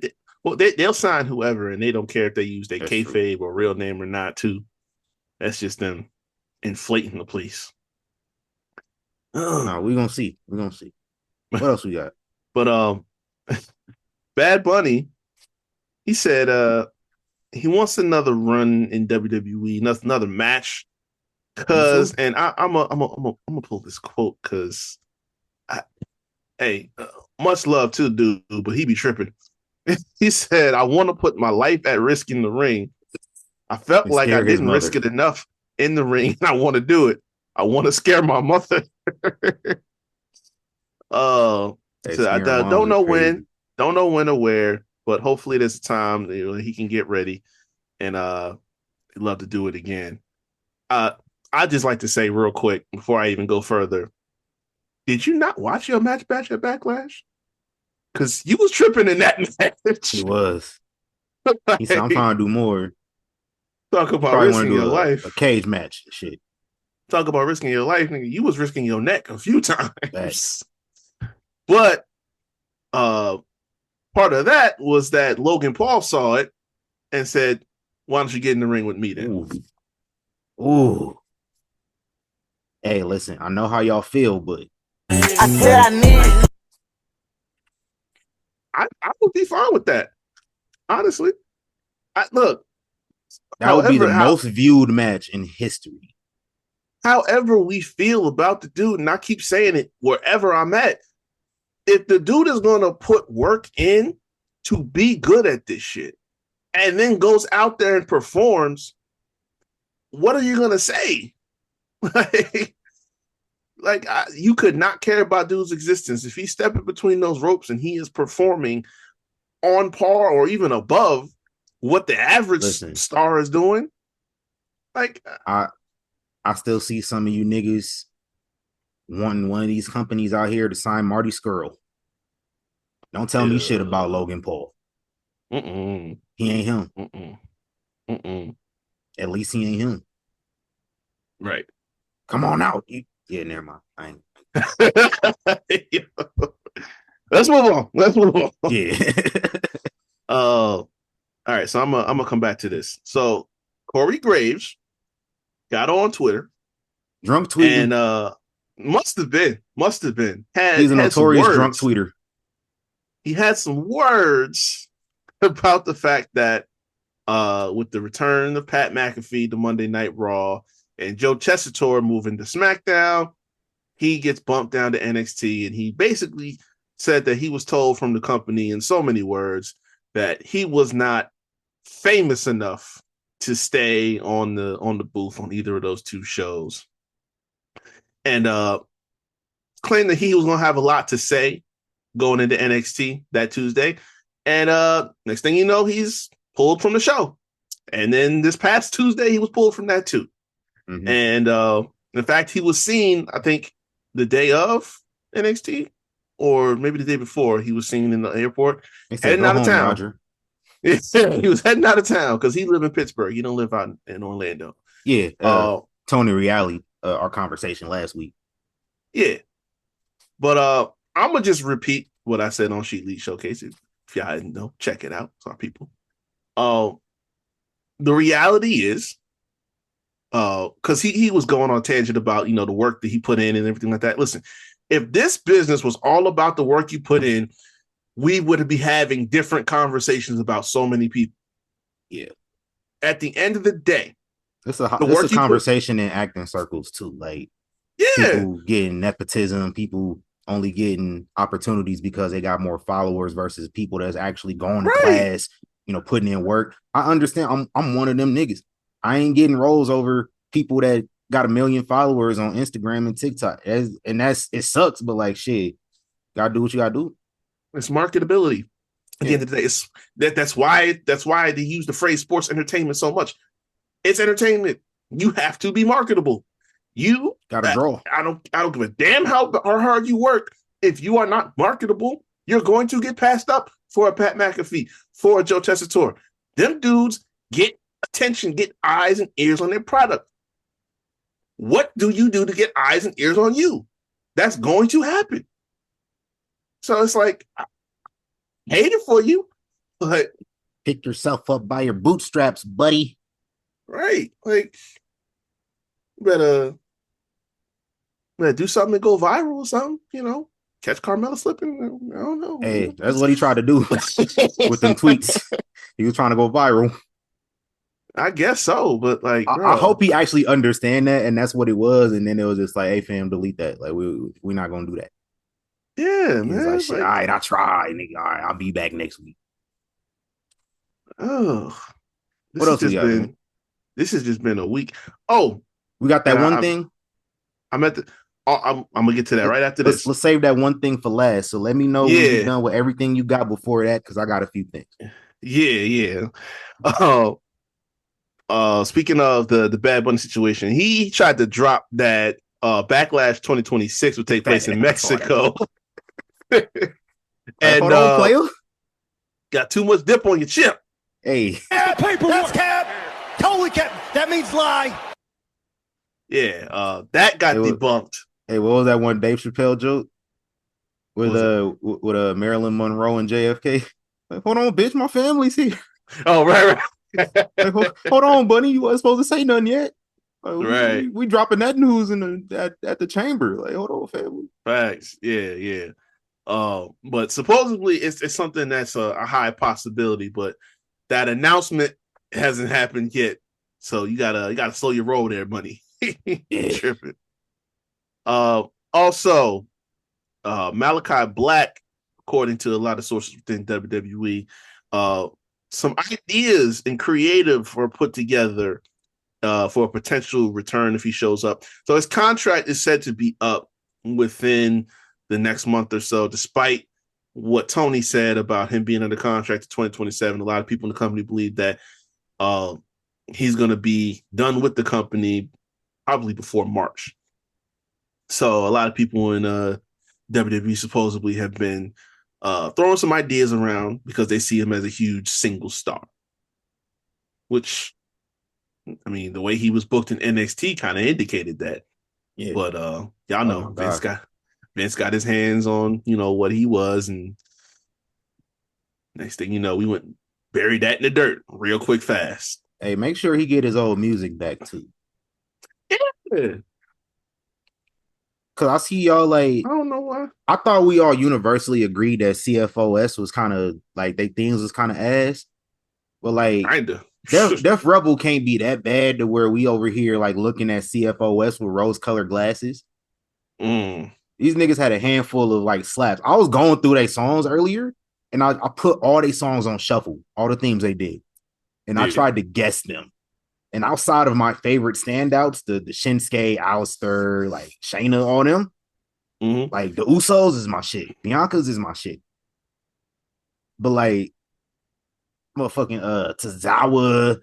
They'll sign whoever, and they don't care if they use their That's kayfabe or real name or not. Too. That's just them inflating the place. No, we're gonna see. We're gonna see. What else we got? But Bad Bunny, he said he wants another run in WWE, another match. Cause, and I'm gonna pull this quote because, much love to the dude, but he be tripping. He said, "I want to put my life at risk in the ring. I felt And like I scare his didn't risk mother. it enough in the ring. And I want to do it. I want to scare my mother." So I don't know when or where, but hopefully there's a time that, you know, he can get ready, and he'd love to do it again. I'd just like to say real quick before I even go further, did you not watch your match at Backlash? Because you was tripping in that match. He was. He said, "I'm trying to do more." Talk about Probably risking your life. A cage match. Shit. Talk about risking your life, nigga. You was risking your neck a few times. Thanks. But part of that was that Logan Paul saw it and said, "Why don't you get in the ring with me then?" Ooh. Hey, listen, I know how y'all feel, but I said I need. I would be fine with that. Honestly. Look. That would be the most viewed match in history. However we feel about the dude, and I keep saying it wherever I'm at, if the dude is going to put work in to be good at this shit and then goes out there and performs, what are you going to say? You could not care about dude's existence. If he's stepping between those ropes and he is performing on par or even above what the average star is doing, like, I still see some of you niggas wanting one of these companies out here to sign Marty Scurll. Don't tell me shit about Logan Paul. He ain't him. At least he ain't him. Right. Come on out. Yeah, never mind. I ain't. Let's move on. Yeah. All right, so I'm gonna come back to this. So Corey Graves got on Twitter Drunk tweeting. and must have been He's a had some notorious drunk words. tweeter. He had some words about the fact that with the return of Pat McAfee to Monday Night Raw and Joe Tessitore moving to SmackDown, he gets bumped down to NXT, and he basically said that he was told from the company in so many words that he was not famous enough to stay on the booth on either of those two shows, and claimed that he was going to have a lot to say going into NXT that Tuesday. And next thing you know, he's pulled from the show. And then this past Tuesday, he was pulled from that too. Mm-hmm. And in fact, he was seen, I think, the day of NXT, or maybe the day before, he was seen in the airport heading out of town. Roger. He was heading out of town because he lived in Pittsburgh. He don't live out in Orlando. Yeah. Tony Reale, our conversation last week. Yeah. But I'm going to just repeat what I said on Sheet League Showcase. If y'all didn't know, check it out. It's our people. The reality is, because he was going on a tangent about, the work that he put in and everything like that. Listen, if this business was all about the work you put in, we would be having different conversations about so many people. Yeah. At the end of the day, it's a conversation in acting circles too. Like, people getting nepotism, people only getting opportunities because they got more followers versus people that's actually going to class, putting in work. I understand. I'm one of them niggas. I ain't getting roles over people that got 1 million followers on Instagram and TikTok. It sucks, but like, shit, gotta do what you gotta do. It's marketability. At the end of the day, that's why they use the phrase sports entertainment so much. It's entertainment. You have to be marketable. You gotta draw. I don't give a damn how hard you work. If you are not marketable, you're going to get passed up for a Pat McAfee, for a Joe Tessitore. Them dudes get attention, get eyes and ears on their product. What do you do to get eyes and ears on you? That's going to happen. So it's like, I hate it for you, but pick yourself up by your bootstraps, buddy. Right. Like, better do something and go viral or something, catch Carmella slipping. I don't know. Hey, that's what he tried to do with them tweets. He was trying to go viral. I guess so, but like, I hope he actually understand that, and that's what it was. And then it was just like, hey, fam, delete that. Like, we're not gonna do that. Yeah, he man. Like, shit, all right, I tried, nigga. All right, I'll be back next week. Oh, what else we got? This has just been a week. Oh, we got that one thing. I'm gonna get to that right after this. Let's save that one thing for last. So let me know when you're done with everything you got before that, because I got a few things. Yeah. Speaking of the Bad Bunny situation, he tried to drop that Backlash 2026 will take place in Mexico. And hold on, player. Got too much dip on your chip. Hey. That's cap. Totally cap. That means lie. Yeah, that got debunked. Hey, what was that one Dave Chappelle joke with Marilyn Monroe and JFK? Like, hold on, bitch, my family's here. Oh, right. Like, hold on, buddy, you wasn't supposed to say nothing yet. Like, right, we dropping that news at the chamber. Like, hold on, family. Facts, yeah. But supposedly it's something that's a high possibility, but that announcement hasn't happened yet. So you gotta slow your roll there, buddy. Tripping. Also, Malachi Black, according to a lot of sources within WWE, some ideas and creative were put together for a potential return if he shows up. So his contract is said to be up within the next month or so, despite what Tony said about him being under contract to 2027. A lot of people in the company believe that he's going to be done with the company probably before March. So a lot of people in WWE supposedly have been throwing some ideas around because they see him as a huge single star, which, I mean, the way he was booked in NXT kind of indicated that. Yeah. But y'all know Vince got his hands on, what he was, and next thing you know, we went Bury that in the dirt real quick, fast. Hey, make sure he get his old music back too. Yeah. Cause I see y'all like I don't know why. I thought we all universally agreed that CFOS was kind of like they things was kind of ass. But like Kinda. Def Rebel can't be that bad to where we over here like looking at CFOS with rose-colored glasses. Mm. These niggas had a handful of like slaps. I was going through their songs earlier, and I put all their songs on shuffle, all the themes they did, and I tried to guess them. And outside of my favorite standouts, the Shinsuke, Alistair, like Shayna, all them, like the Usos is my shit. Bianca's is my shit. But like motherfucking Tozawa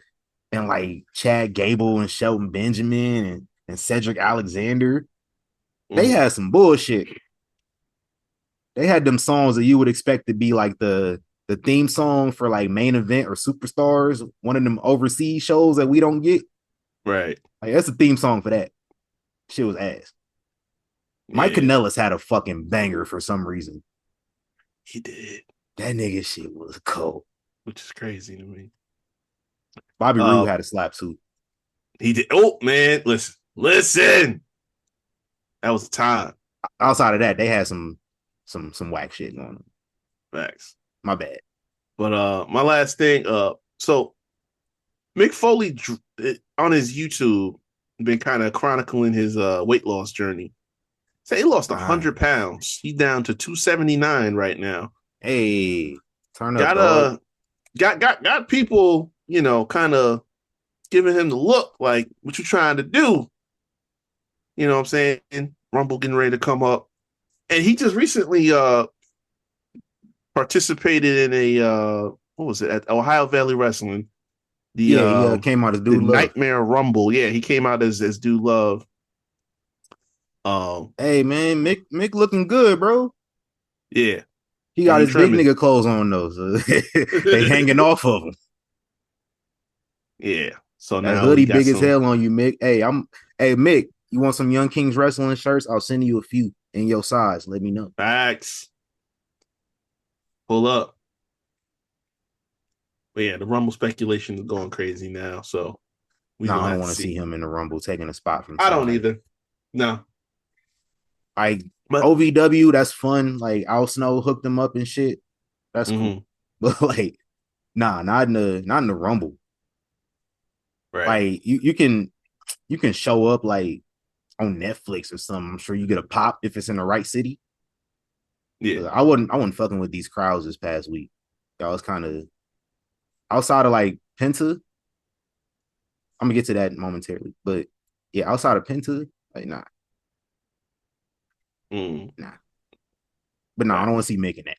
and like Chad Gable and Shelton Benjamin and Cedric Alexander, they had some bullshit. They had them songs that you would expect to be like the theme song for like Main Event or Superstars, one of them overseas shows that we don't get. Right. Like that's the theme song for that. Shit was ass. Mike Kanellis had a fucking banger for some reason. He did. That nigga shit was cold. Which is crazy to me. Bobby Roode had a slap suit. He did. Oh, man. Listen. That was the time. Outside of that, they had some whack shit going on. Facts. My bad. But my last thing, so Mick Foley on his YouTube been kind of chronicling his weight loss journey. So he lost 100 pounds. He's down to 279 right now. Hey, turn up. Got people, you know, kind of giving him the look like, what you trying to do? You know what I'm saying? Rumble getting ready to come up. And he just recently participated in a what was it, at Ohio Valley Wrestling? He came out as Dude Love. Nightmare Rumble. Yeah, he came out as Dude Love. Hey man, Mick looking good, bro. Yeah. He got his big nigga clothes on though, so they hanging off of him. Yeah. So that now hoodie big as hell on you, Mick. Hey Mick, you want some Young Kings wrestling shirts? I'll send you a few in your size. Let me know. Facts. Pull up. But yeah, the Rumble speculation is going crazy now. So I don't want to see him in the Rumble taking a spot from somebody. I don't either. No. But OVW, that's fun. Like Al Snow hooked them up and shit. That's cool. But like, not in the Rumble. Right. Like you can show up like on Netflix or something. I'm sure you get a pop if it's in the right city. Yeah. I wasn't fucking with these crowds this past week. I was kind of outside of like Penta. I'm gonna get to that momentarily. But yeah, outside of Penta, like nah. Nah. But no, I don't want to see making that.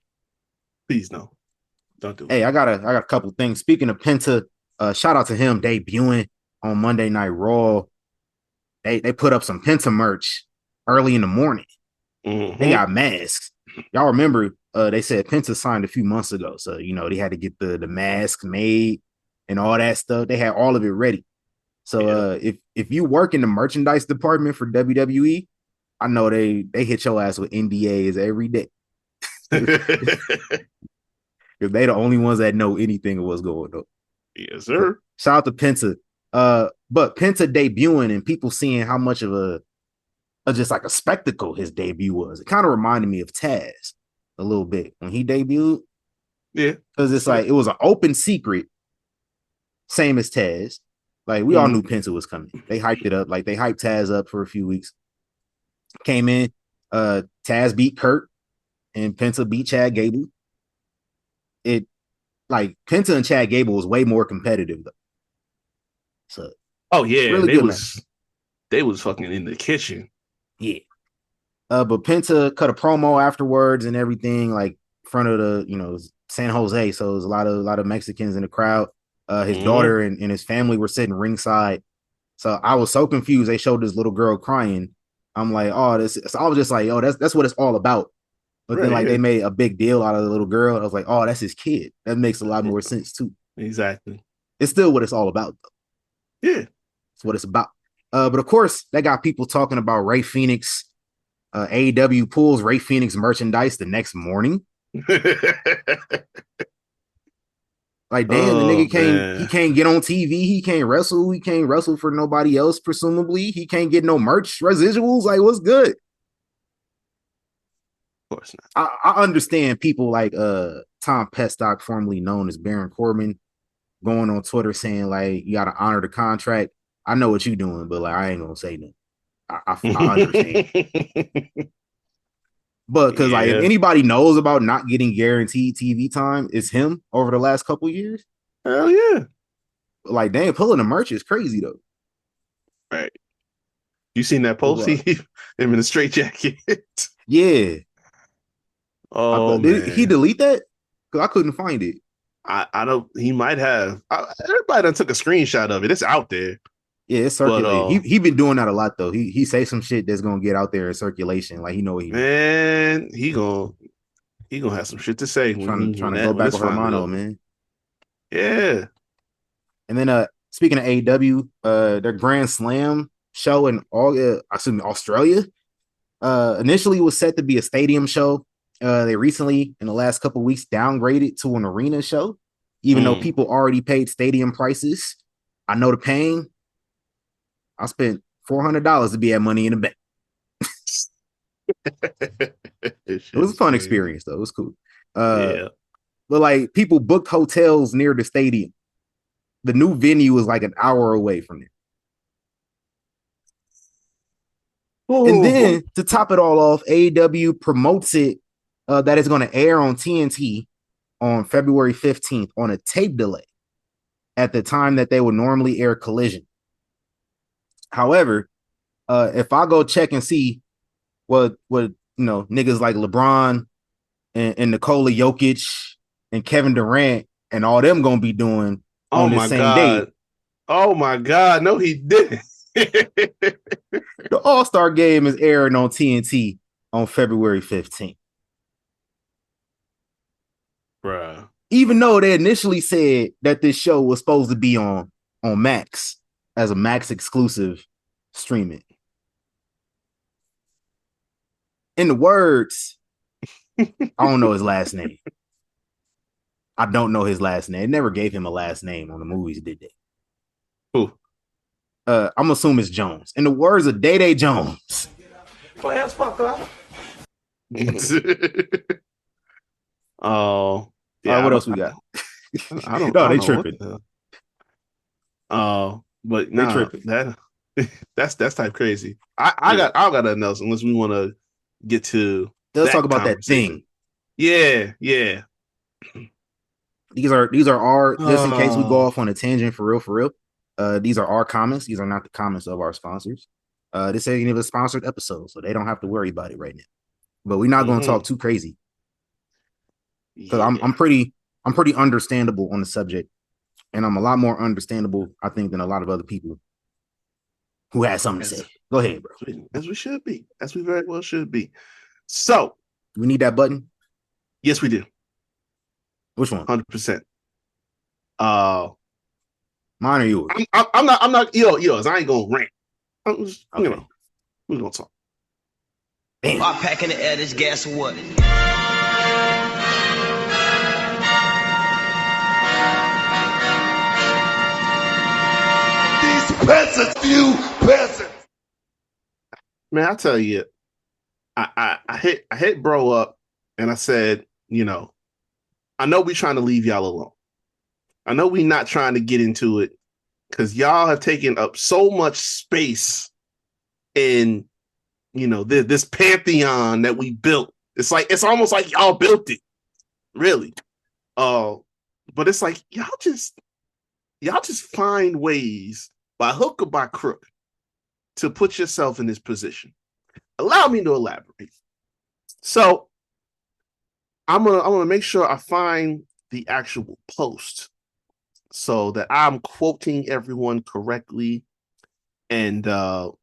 Please no. Don't do it. Hey, I got a couple things. Speaking of Penta, shout out to him debuting on Monday Night Raw. They put up some Penta merch early in the morning. They got masks. Y'all remember they said Penta signed a few months ago. So, you know, they had to get the mask made and all that stuff. They had all of it ready. So if you work in the merchandise department for WWE, I know they hit your ass with NDAs every day. If they the only ones that know anything of what's going on. Yes, sir. Shout out to Penta. But Penta debuting and people seeing how much of just like a spectacle his debut was. It kind of reminded me of Taz a little bit when he debuted. Yeah. Because it's like it was an open secret, same as Taz. Like we all knew Penta was coming. They hyped it up. Like they hyped Taz up for a few weeks. Came in, Taz beat Kurt and Penta beat Chad Gable. It like Penta and Chad Gable was way more competitive though. So really they was fucking in the kitchen. Yeah. But Penta cut a promo afterwards and everything, like in front of the San Jose. So there's a lot of Mexicans in the crowd. His daughter and his family were sitting ringside. So I was so confused. They showed this little girl crying. I'm like, oh, this. So I was just like, oh, that's what it's all about. But then they made a big deal out of the little girl. I was like, oh, that's his kid. That makes a lot more sense too. Exactly. It's still what it's all about though. Yeah. It's what it's about. But of course, that got people talking about Rey Fenix. AEW pulls Rey Fenix merchandise the next morning. Like, damn, the Oh nigga can't he man, can't get on TV, he can't wrestle for nobody else, presumably. He can't get no merch residuals. Like, what's good? of course not. I understand people like Tom Pestock, formerly known as Baron Corbin, going on Twitter saying like you gotta honor the contract. I know what you're doing, but like I ain't gonna say nothing. I understand. But because like if Yeah, anybody knows about not getting guaranteed TV time, it's him over the last couple years. hell yeah. Like, damn, pulling the merch is crazy though. Right. You seen that post? He him in a straight jacket. Yeah. Oh Did he man. delete that? Because I couldn't find it. I don't. He might have. Everybody done took a screenshot of it. It's out there. Yeah, it's But circulated. He been doing that a lot though. He say some shit that's gonna get out there in circulation. Like he know what he man, he gonna have some shit to say trying to go when back it's with finally Hermano, over. man. Yeah. And then speaking of AEW, their Grand Slam show in Australia, initially was set to be a stadium show. They recently, in the last couple of weeks, downgraded to an arena show, even though people already paid stadium prices. I know the pain. I spent $400 to be at Money in the Bank. It was a fun experience, though. It was cool. Yeah. But like people booked hotels near the stadium. The new venue was like an hour away from there. And then to top it all off, AEW promotes it that it's going to air on TNT on February 15th on a tape delay at the time that they would normally air Collision. However, if I go check and see what niggas like LeBron and Nikola Jokic and Kevin Durant and all them gonna be doing Oh on this my same day. god. Oh my god. No, he didn't. The All-Star game is airing on TNT on February 15th. Bruh. Even though they initially said that this show was supposed to be on Max as a Max exclusive streaming. In the words, I don't know his last name. I don't know his last name. They never gave him a last name on the movies, did they? Who? I'm assuming it's Jones. In the words of Day Jones. Play as fuck up. Oh. Yeah, What else we got? I don't No, they know tripping. But They nah, tripping. that's type crazy. I got nothing else unless we want to get to Let's talk about that thing. Yeah, yeah. These are our just in case we go off on a tangent for real. These are our comments. These are not the comments of our sponsors. This ain't even a sponsored episode, so they don't have to worry about it right now. But we're not going to talk too crazy because I'm pretty understandable on the subject, and I'm a lot more understandable, I think, than a lot of other people who had something to say. Go ahead, bro. As we should be, as we very well should be. So we need that button. Yes, we do. Which one? 100%. Mine or yours? I'm not yours. I ain't gonna rant. I'm just, okay. We're gonna talk. Damn. I'm packing the air, this gas or what? These peasants, you peasants. Man, I tell you, I hit bro up and I said, I know we trying to leave y'all alone. I know we not trying to get into it because y'all have taken up so much space in, this pantheon that we built. It's almost like y'all built it, really. But it's like y'all just find ways by hook or by crook to put yourself in this position. Allow me to elaborate. So I'm gonna make sure I find the actual post so that I'm quoting everyone correctly, and so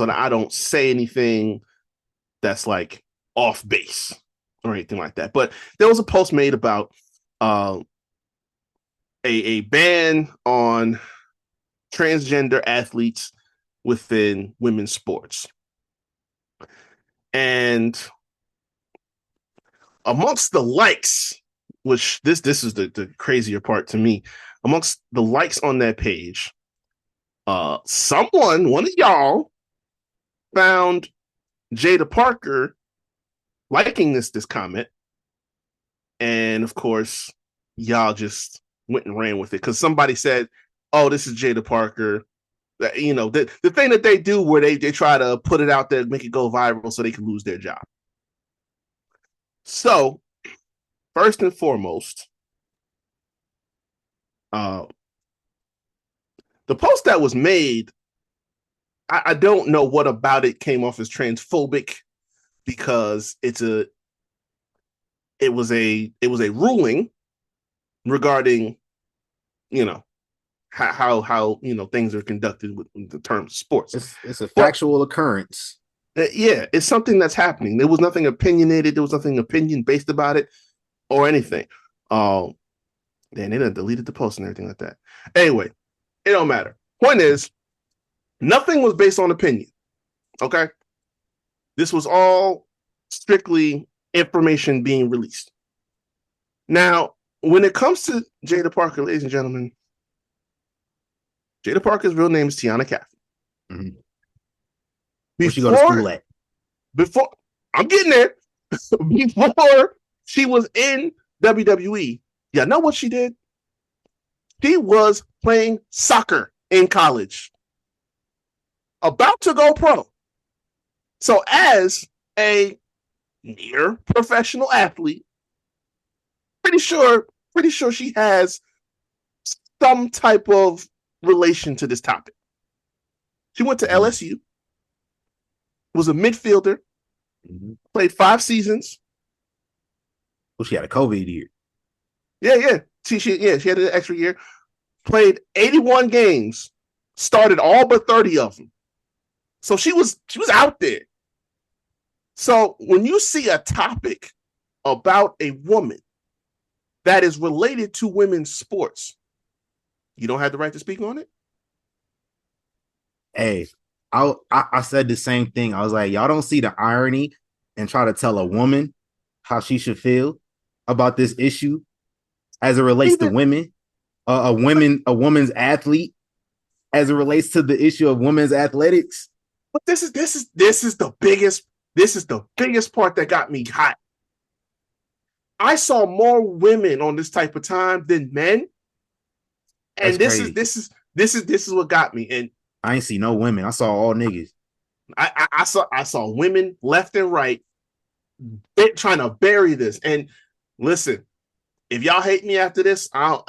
that I don't say anything that's like off base or anything like that. But there was a post made about a ban on transgender athletes within women's sports. And amongst the likes which this is the crazier part to me. Amongst the likes on that page, one of y'all found Jaida Parker liking this comment, and of course, y'all just went and ran with it because somebody said, "Oh, this is Jaida Parker." You know, the thing that they do where they try to put it out there, make it go viral so they can lose their job. So, first and foremost, the post that was made, I don't know what about it came off as transphobic because it was a ruling regarding, you know, how you know things are conducted with the terms of sports. It's a factual occurrence. Yeah, it's something that's happening. There was nothing opinionated. There was nothing opinion based about it or anything. Then they done deleted the post and everything like that. Anyway, it don't matter. Point is, nothing was based on opinion. Okay, this was all strictly information being released. Now, when it comes to Jaida Parker, ladies and gentlemen, Jaida Parker's real name is Tiana Cathy. Mm-hmm. Where she go to school at? Before I'm getting there. Before she was in WWE, yeah, know what she did? She was playing soccer in college, about to go pro. So, as a near professional athlete, pretty sure she has some type of relation to this topic. She went to LSU, was a midfielder, played 5 seasons. Well, she had a COVID year. Yeah. She had an extra year. Played 81 games, started all but 30 of them. So she was out there. So when you see a topic about a woman that is related to women's sports, you don't have the right to speak on it? Hey, I said the same thing. I was like, y'all don't see the irony and try to tell a woman how she should feel about this issue as it relates to women, a woman's athlete, as it relates to the issue of women's athletics. But this is the biggest part that got me hot. I saw more women on this type of time than men. And this is what got me. And I ain't see no women. I saw all niggas. I saw women left and right trying to bury this. And listen, if y'all hate me after this, I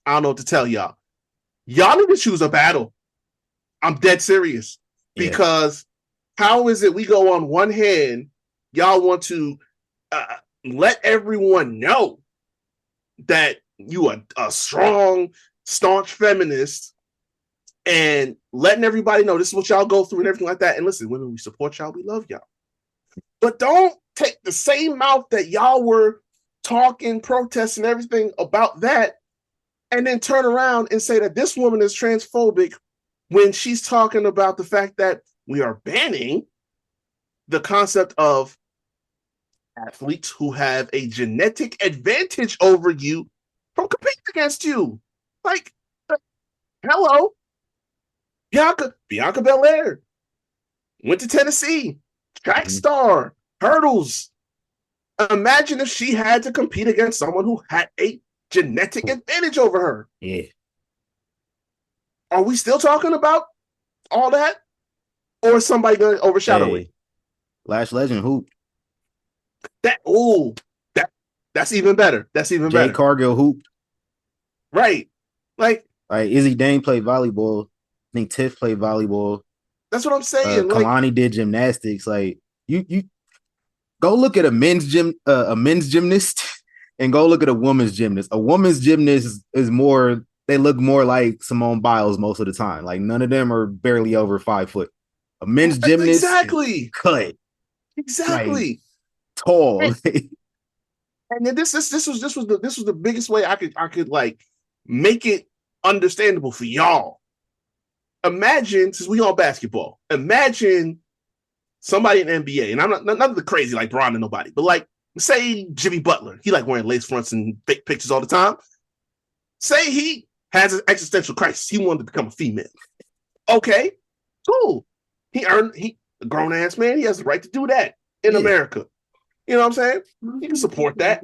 don't know what to tell y'all. Y'all need to choose a battle. I'm dead serious. Because how is it we go on one hand, y'all want to let everyone know that you are a strong, staunch feminist and letting everybody know this is what y'all go through and everything like that. And listen, women, we support y'all. We love y'all. But don't take the same mouth that y'all were talking, protesting, everything about that, and then turn around and say that this woman is transphobic when she's talking about the fact that we are banning the concept of athletes who have a genetic advantage over you from competing against you. Like, hello. Bianca Belair went to Tennessee, track star, hurdles. Imagine if she had to compete against someone who had a genetic advantage over her. Yeah. Are we still talking about all that? Or is somebody going to overshadow it? Lash Legend hoop. That's even better. That's even better. Jade Cargill hooped. Right. Like Izzy Dane played volleyball. I think Tiff played volleyball. That's what I'm saying. Kalani did gymnastics. Like you go look at a men's gymnast and go look at a woman's gymnast. A woman's gymnast is more, they look more like Simone Biles most of the time. Like none of them are barely over 5 foot. A men's gymnast exactly cut. Exactly. Like, tall. And then this was the biggest way I could like make it understandable for y'all. Imagine, since we on basketball, imagine somebody in the NBA, and I'm not the crazy like Bron and nobody, but like say Jimmy Butler, he like wearing lace fronts and fake pictures all the time. Say he has an existential crisis. He wanted to become a female. Okay, cool. He a grown ass man. He has the right to do that in America. You know what I'm saying? He can support that.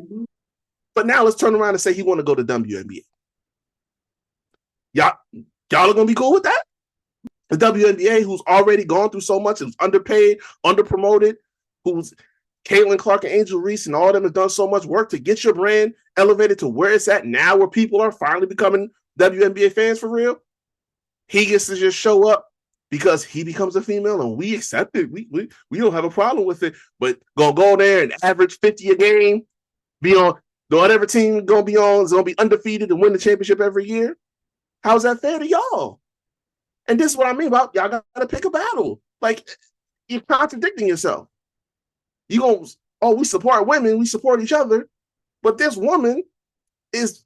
But now let's turn around and say he want to go to WNBA. Y'all are gonna be cool with that? The WNBA, who's already gone through so much, who's underpaid, underpromoted, who's Caitlin Clark and Angel Reese and all of them have done so much work to get your brand elevated to where it's at now, where people are finally becoming WNBA fans for real. He gets to just show up because he becomes a female and we accept it. We don't have a problem with it, but gonna go there and average 50 a game, be on whatever team gonna be on, is gonna be undefeated and win the championship every year. How's that fair to y'all? And this is what I mean about y'all gotta pick a battle. Like, you're contradicting yourself. You go, oh, we support women, we support each other, but this woman is,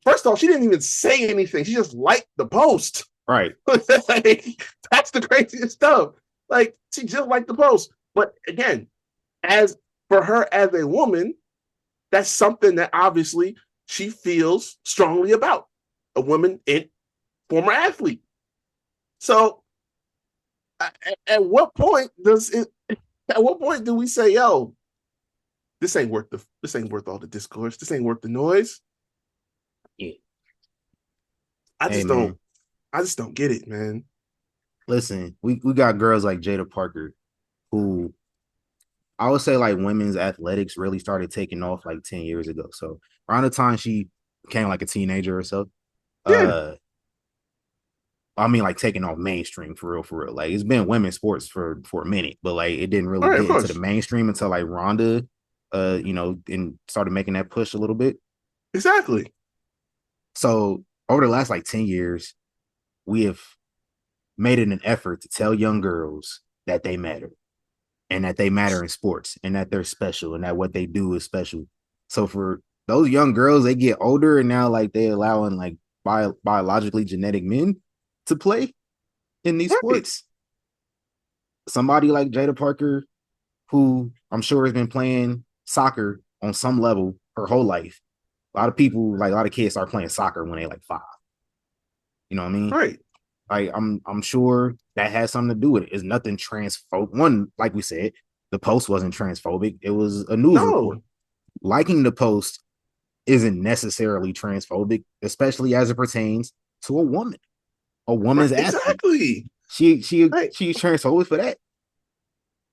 first off, she didn't even say anything. She just liked the post. Right. Like, that's the craziest stuff. Like, she just liked the post. But again, as for her as a woman, that's something that obviously she feels strongly about. A woman and former athlete. So at what point do we say, yo, this ain't worth all the discourse, this ain't worth the noise? Yeah. I just don't get it, man. Listen, we got girls like Jaida Parker, who I would say like women's athletics really started taking off like 10 years ago. So around the time she became like a teenager or so, I mean, like taking off mainstream for real. Like, it's been women's sports for a minute, but like it didn't really get into the mainstream until like Ronda, and started making that push a little bit. Exactly. So over the last like 10 years, we have made it an effort to tell young girls that they matter, and that they matter in sports, and that they're special, and that what they do is special. So for those young girls, they get older, and now like they allowing like biologically genetic men to play in these sports. Somebody like Jaida Parker, who I'm sure has been playing soccer on some level her whole life. A lot of people, like a lot of kids, start playing soccer when they're like 5. You know what I mean? Right. Like I'm sure that has something to do with it. It's nothing transphobic. One, like we said, the post wasn't transphobic. It was a news report. Liking the post isn't necessarily transphobic, especially as it pertains to a woman. A woman's athlete. Exactly. She's transphobic for that.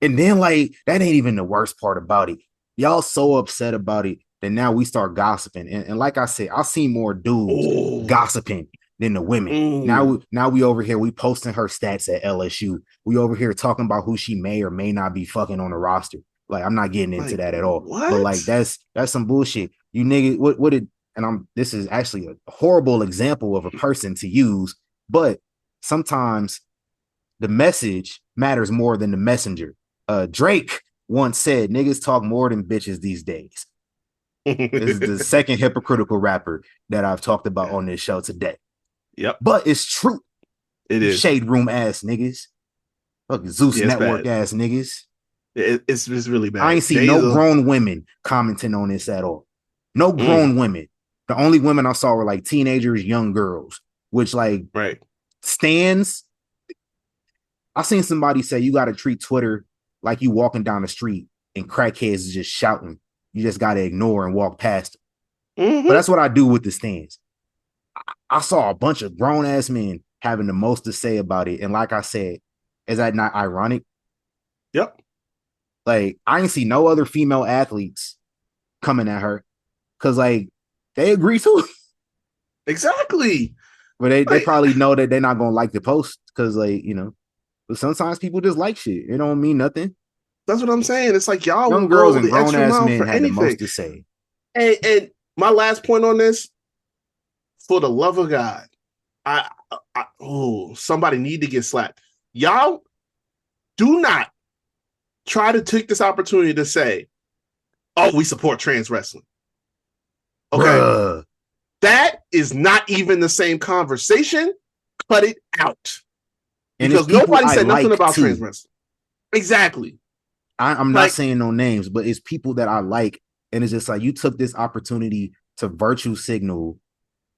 And then like that ain't even the worst part about it. Y'all so upset about it that now we start gossiping. And like I said, I've seen more dudes gossiping than the women. Now we over here, we posting her stats at LSU. We over here talking about who she may or may not be fucking on the roster. Like, I'm not getting into that at all. What? But like that's some bullshit. You niggas, what did, and this is actually a horrible example of a person to use, but sometimes the message matters more than the messenger. Drake once said, niggas talk more than bitches these days. This is the second hypocritical rapper that I've talked about on this show today. Yep. But it's true. It is. Shade room ass niggas. Fucking Zeus Network bad. ass niggas. It's really bad. I ain't see no grown women commenting on this at all. No grown women. The only women I saw were like teenagers, young girls, which like stands. I seen somebody say you got to treat Twitter like you walking down the street and crackheads is just shouting. You just got to ignore and walk past them. But that's what I do with the stands. I saw a bunch of grown ass men having the most to say about it. And like I said, is that not ironic? Yep. Like, I ain't see no other female athletes coming at her because like they agree to it. Exactly. But they probably know that they're not gonna like the post because like, but sometimes people just like shit. It don't mean nothing. That's what I'm saying. It's like y'all young girls and grown ass men had the most to say. And my last point on this, for the love of God, somebody need to get slapped. Y'all do not try to take this opportunity to say, oh, we support trans wrestling. Okay. Bruh. That is not even the same conversation. Cut it out. Because nobody said nothing about trans wrestling. Exactly. I'm not Like, saying no names, but it's people that I like, and it's just like you took this opportunity to virtue signal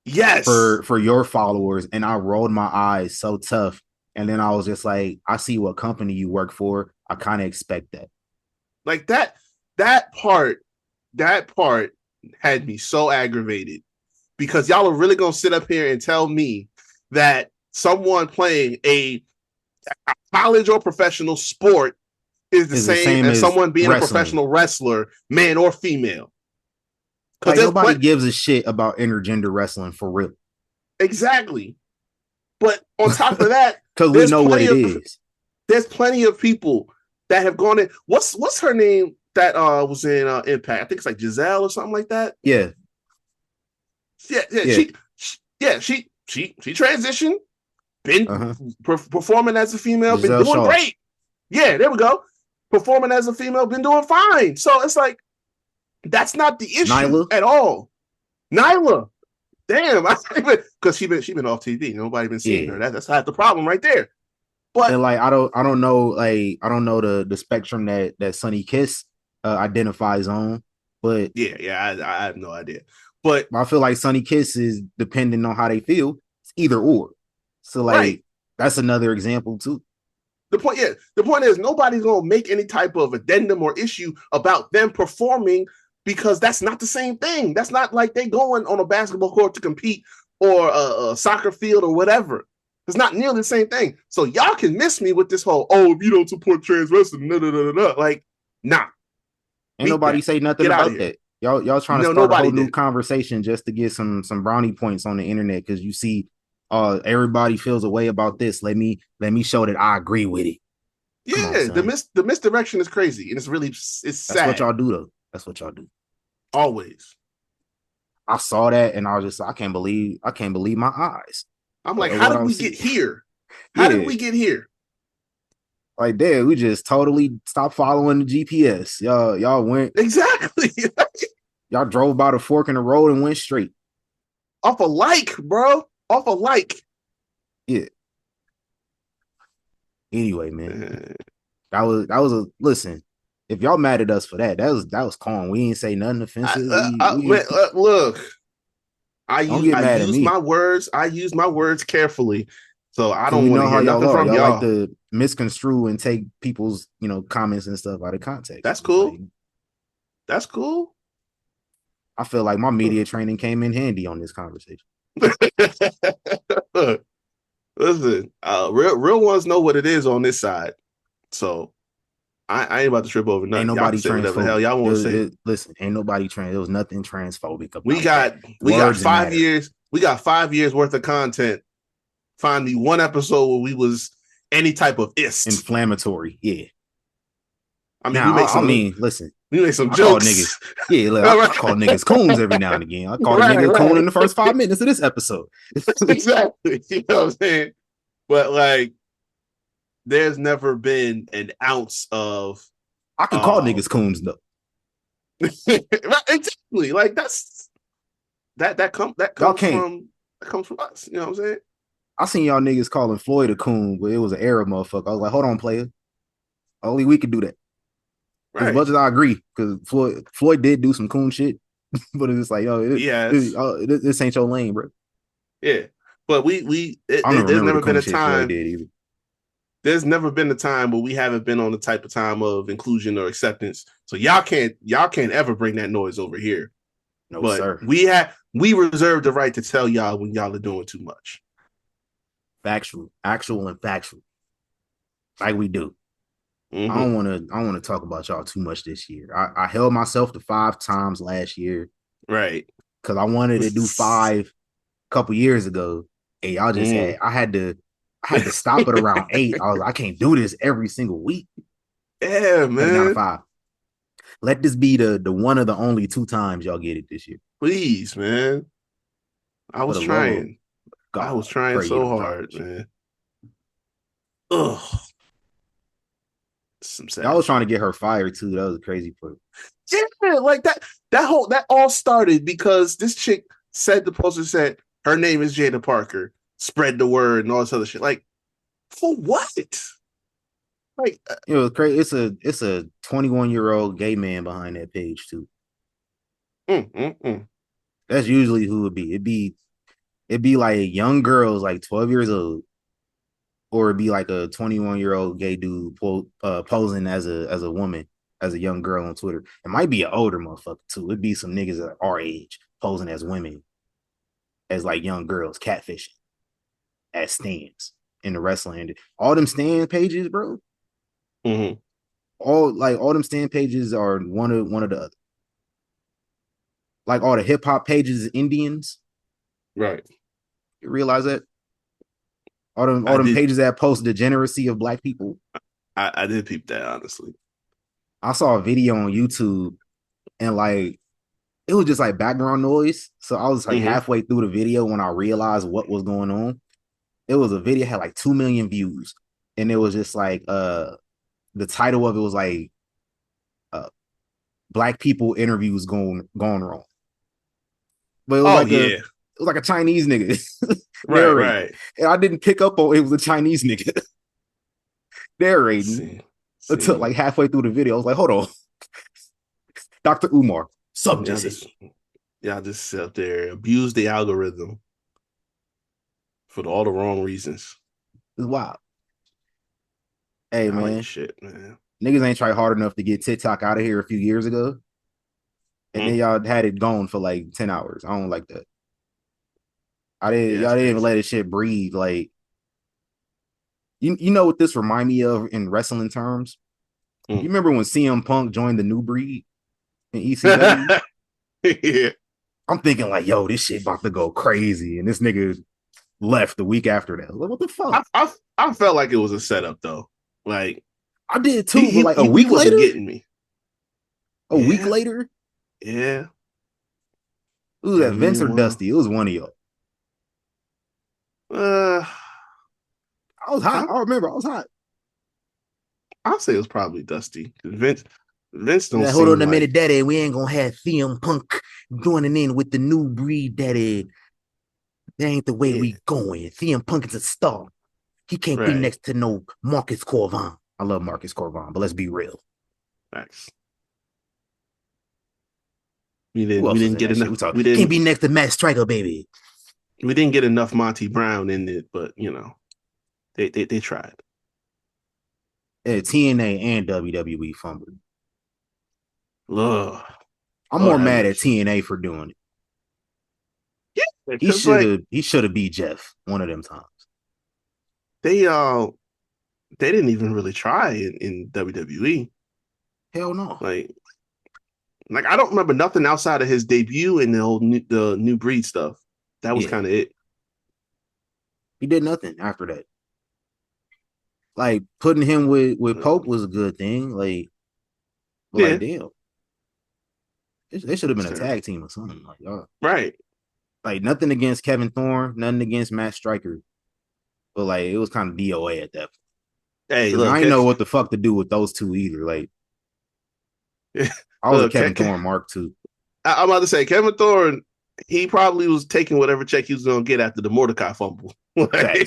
yes, for your followers, and I rolled my eyes so tough. And then I was just like, I see what company you work for. I kind of expect that. like that part had me so aggravated because y'all are really gonna sit up here and tell me that someone playing a college or professional sport is the same as someone being wrestling. a professional wrestler, man or female. Like nobody gives a shit about intergender wrestling for real. Exactly. But on top of that, because we know what it is. There's plenty of people that have gone in. What's her name that was in Impact? I think it's like Giselle or something like that. Yeah. She transitioned, been performing as a female, Giselle been doing Shaw. great. Yeah, there we go. Performing as a female, been doing fine. So it's like that's not the issue Nyla? at all. Nyla, damn, because she been off TV. Nobody been seeing her. That's half the problem right there. But and like I don't know the spectrum that Sonny Kiss identifies on, but I have no idea. But I feel like Sonny Kiss is depending on how they feel. It's either or. So like that's another example too. The point is nobody's gonna make any type of addendum or issue about them performing because that's not the same thing. That's not like they going on a basketball court to compete or a soccer field or whatever. It's not nearly the same thing. So y'all can miss me with this whole, if you don't support trans wrestling, like, nah. Ain't nobody say nothing about that. Y'all trying to start a whole new conversation just to get some brownie points on the internet because you see everybody feels a way about this. Let me show that I agree with it. Yeah, the misdirection is crazy, and it's sad. That's what y'all do though. That's what y'all do. Always. I saw that and I was just I can't believe my eyes. I'm like, how did we get here? How did we get here? Like, damn, we just totally stopped following the GPS. Y'all went exactly. Y'all drove by the fork in the road and went straight. Off a like, bro. Off a like. Yeah. Anyway, man, that was a listen. If y'all mad at us for that was calm. We ain't say nothing offensive. Look, I use my words. I use my words carefully, so I don't want to hear nothing from y'all. Like to misconstrue and take people's comments and stuff out of context. That's cool. That's cool. I feel like my media training came in handy on this conversation. Listen, real ones know what it is on this side, so I ain't about to trip over nothing. Ain't nobody transphobic. Hell y'all want to say. Listen, ain't nobody trans. There was nothing transphobic about we got 5 years. We got 5 years worth of content. Find me one episode where we was any type of inflammatory. Yeah. I mean, listen. We make some jokes. I call niggas coons every now and again. I called a nigga coon in the first 5 minutes of this episode. Exactly. You know what I'm saying? But like, there's never been an ounce of. I can call niggas coons though. Exactly. Like that comes from us. You know what I'm saying? I seen y'all niggas calling Floyd a coon, but it was an Arab motherfucker. I was like, hold on, player. Only we could do that. Right. As much as I agree, because Floyd did do some coon shit, but it's like, this ain't your lane, bro. Yeah, but there's never been a time. There's never been a time where we haven't been on the type of time of inclusion or acceptance. So y'all can't ever bring that noise over here. No, but sir. We reserve the right to tell y'all when y'all are doing too much. Actual and factual, like we do. Mm-hmm. I don't want to talk about y'all too much this year. I held myself to 5 times last year, right? Because I wanted to do 5 a couple years ago, and y'all just I had to stop at around 8. I was like, I can't do this every single week. Yeah, man. Down to 5. Let this be the one of the only 2 times y'all get it this year. Please, man. I was trying. I was trying so hard, man. Ugh. I was trying to get her fired too. That was a crazy part. Yeah, like that all started because this chick said the poster said her name is Jaida Parker. Spread the word and all this other shit. Like, for what? Like, You know, it's crazy. It's a 21-year-old gay man behind that page too. mm, mm, mm. That's usually who it'd be like young girls like 12 years old, or it'd be like a 21-year-old gay dude posing as a woman, as a young girl on Twitter. It might be an older motherfucker too. It'd be some niggas at our age posing as women, as like young girls, catfishing as stands in the wrestling. All them stand pages, bro. Mm-hmm. All them stand pages are one of the other. Like all the hip hop pages, Indians. Right. You realize that? All I them did. pages that post the degeneracy of black people. I did peep that, honestly. I saw a video on YouTube and like it was just like background noise. So I was like Mm-hmm. halfway through the video when I realized what was going on. It was a video, had like 2 million views, and it was just like the title of it was like black people interviews gone wrong. But it was Oh like yeah. it was like a Chinese nigga Right. narrating. Right. And I didn't pick up on it was a Chinese nigga narrating See. until like halfway through the video. I was like, hold on. Dr. Umar, sub Y'all just sit up there, abuse the algorithm for all the wrong reasons. It's wild. Hey, I man. like shit, man. Niggas ain't tried hard enough to get TikTok out of here a few years ago. And then y'all had it gone for like 10 hours. I don't like that. Y'all didn't even let this shit breathe. Like, you know what this remind me of in wrestling terms? You remember when CM Punk joined the New Breed in ECW? Yeah. I'm thinking like, yo, this shit about to go crazy. And this nigga left the week after that. Like, what the fuck? I felt like it was a setup though. Like I did too, but like a week wasn't later? getting me. A week later? Yeah. It was that Vince or Dusty. It was one of y'all. I was hot. I remember I was hot. I'll say it was probably Dusty. Vince don't now, hold on a minute, Daddy. We ain't gonna have CM Punk joining in with the New Breed, Daddy. That ain't the way we going. CM Punk is a star. He can't be next to no Marcus Corvin. I love Marcus Corvin, but let's be real. Facts. We didn't get enough. We can't be next to Matt Striker, baby. We didn't get enough Monty Brown in it, but you know, they tried. Yeah, TNA and WWE fumbled. Ugh. I'm more mad at TNA for doing it. Yeah, he should have beat Jeff one of them times. They didn't even really try in WWE. Hell no. Like I don't remember nothing outside of his debut and the New Breed stuff. That was kind of it. He did nothing after that. Like putting him with Pope was a good thing. Like damn. They should have been a tag team or something. Like, right. Like nothing against Kevin Thorne, nothing against Matt Striker. But like it was kind of DOA at that point. Hey, look, I didn't know what the fuck to do with those two either. Like I was a Kevin Thorne mark too. I'm about to say Kevin Thorne, he probably was taking whatever check he was gonna get after the Mordecai fumble. I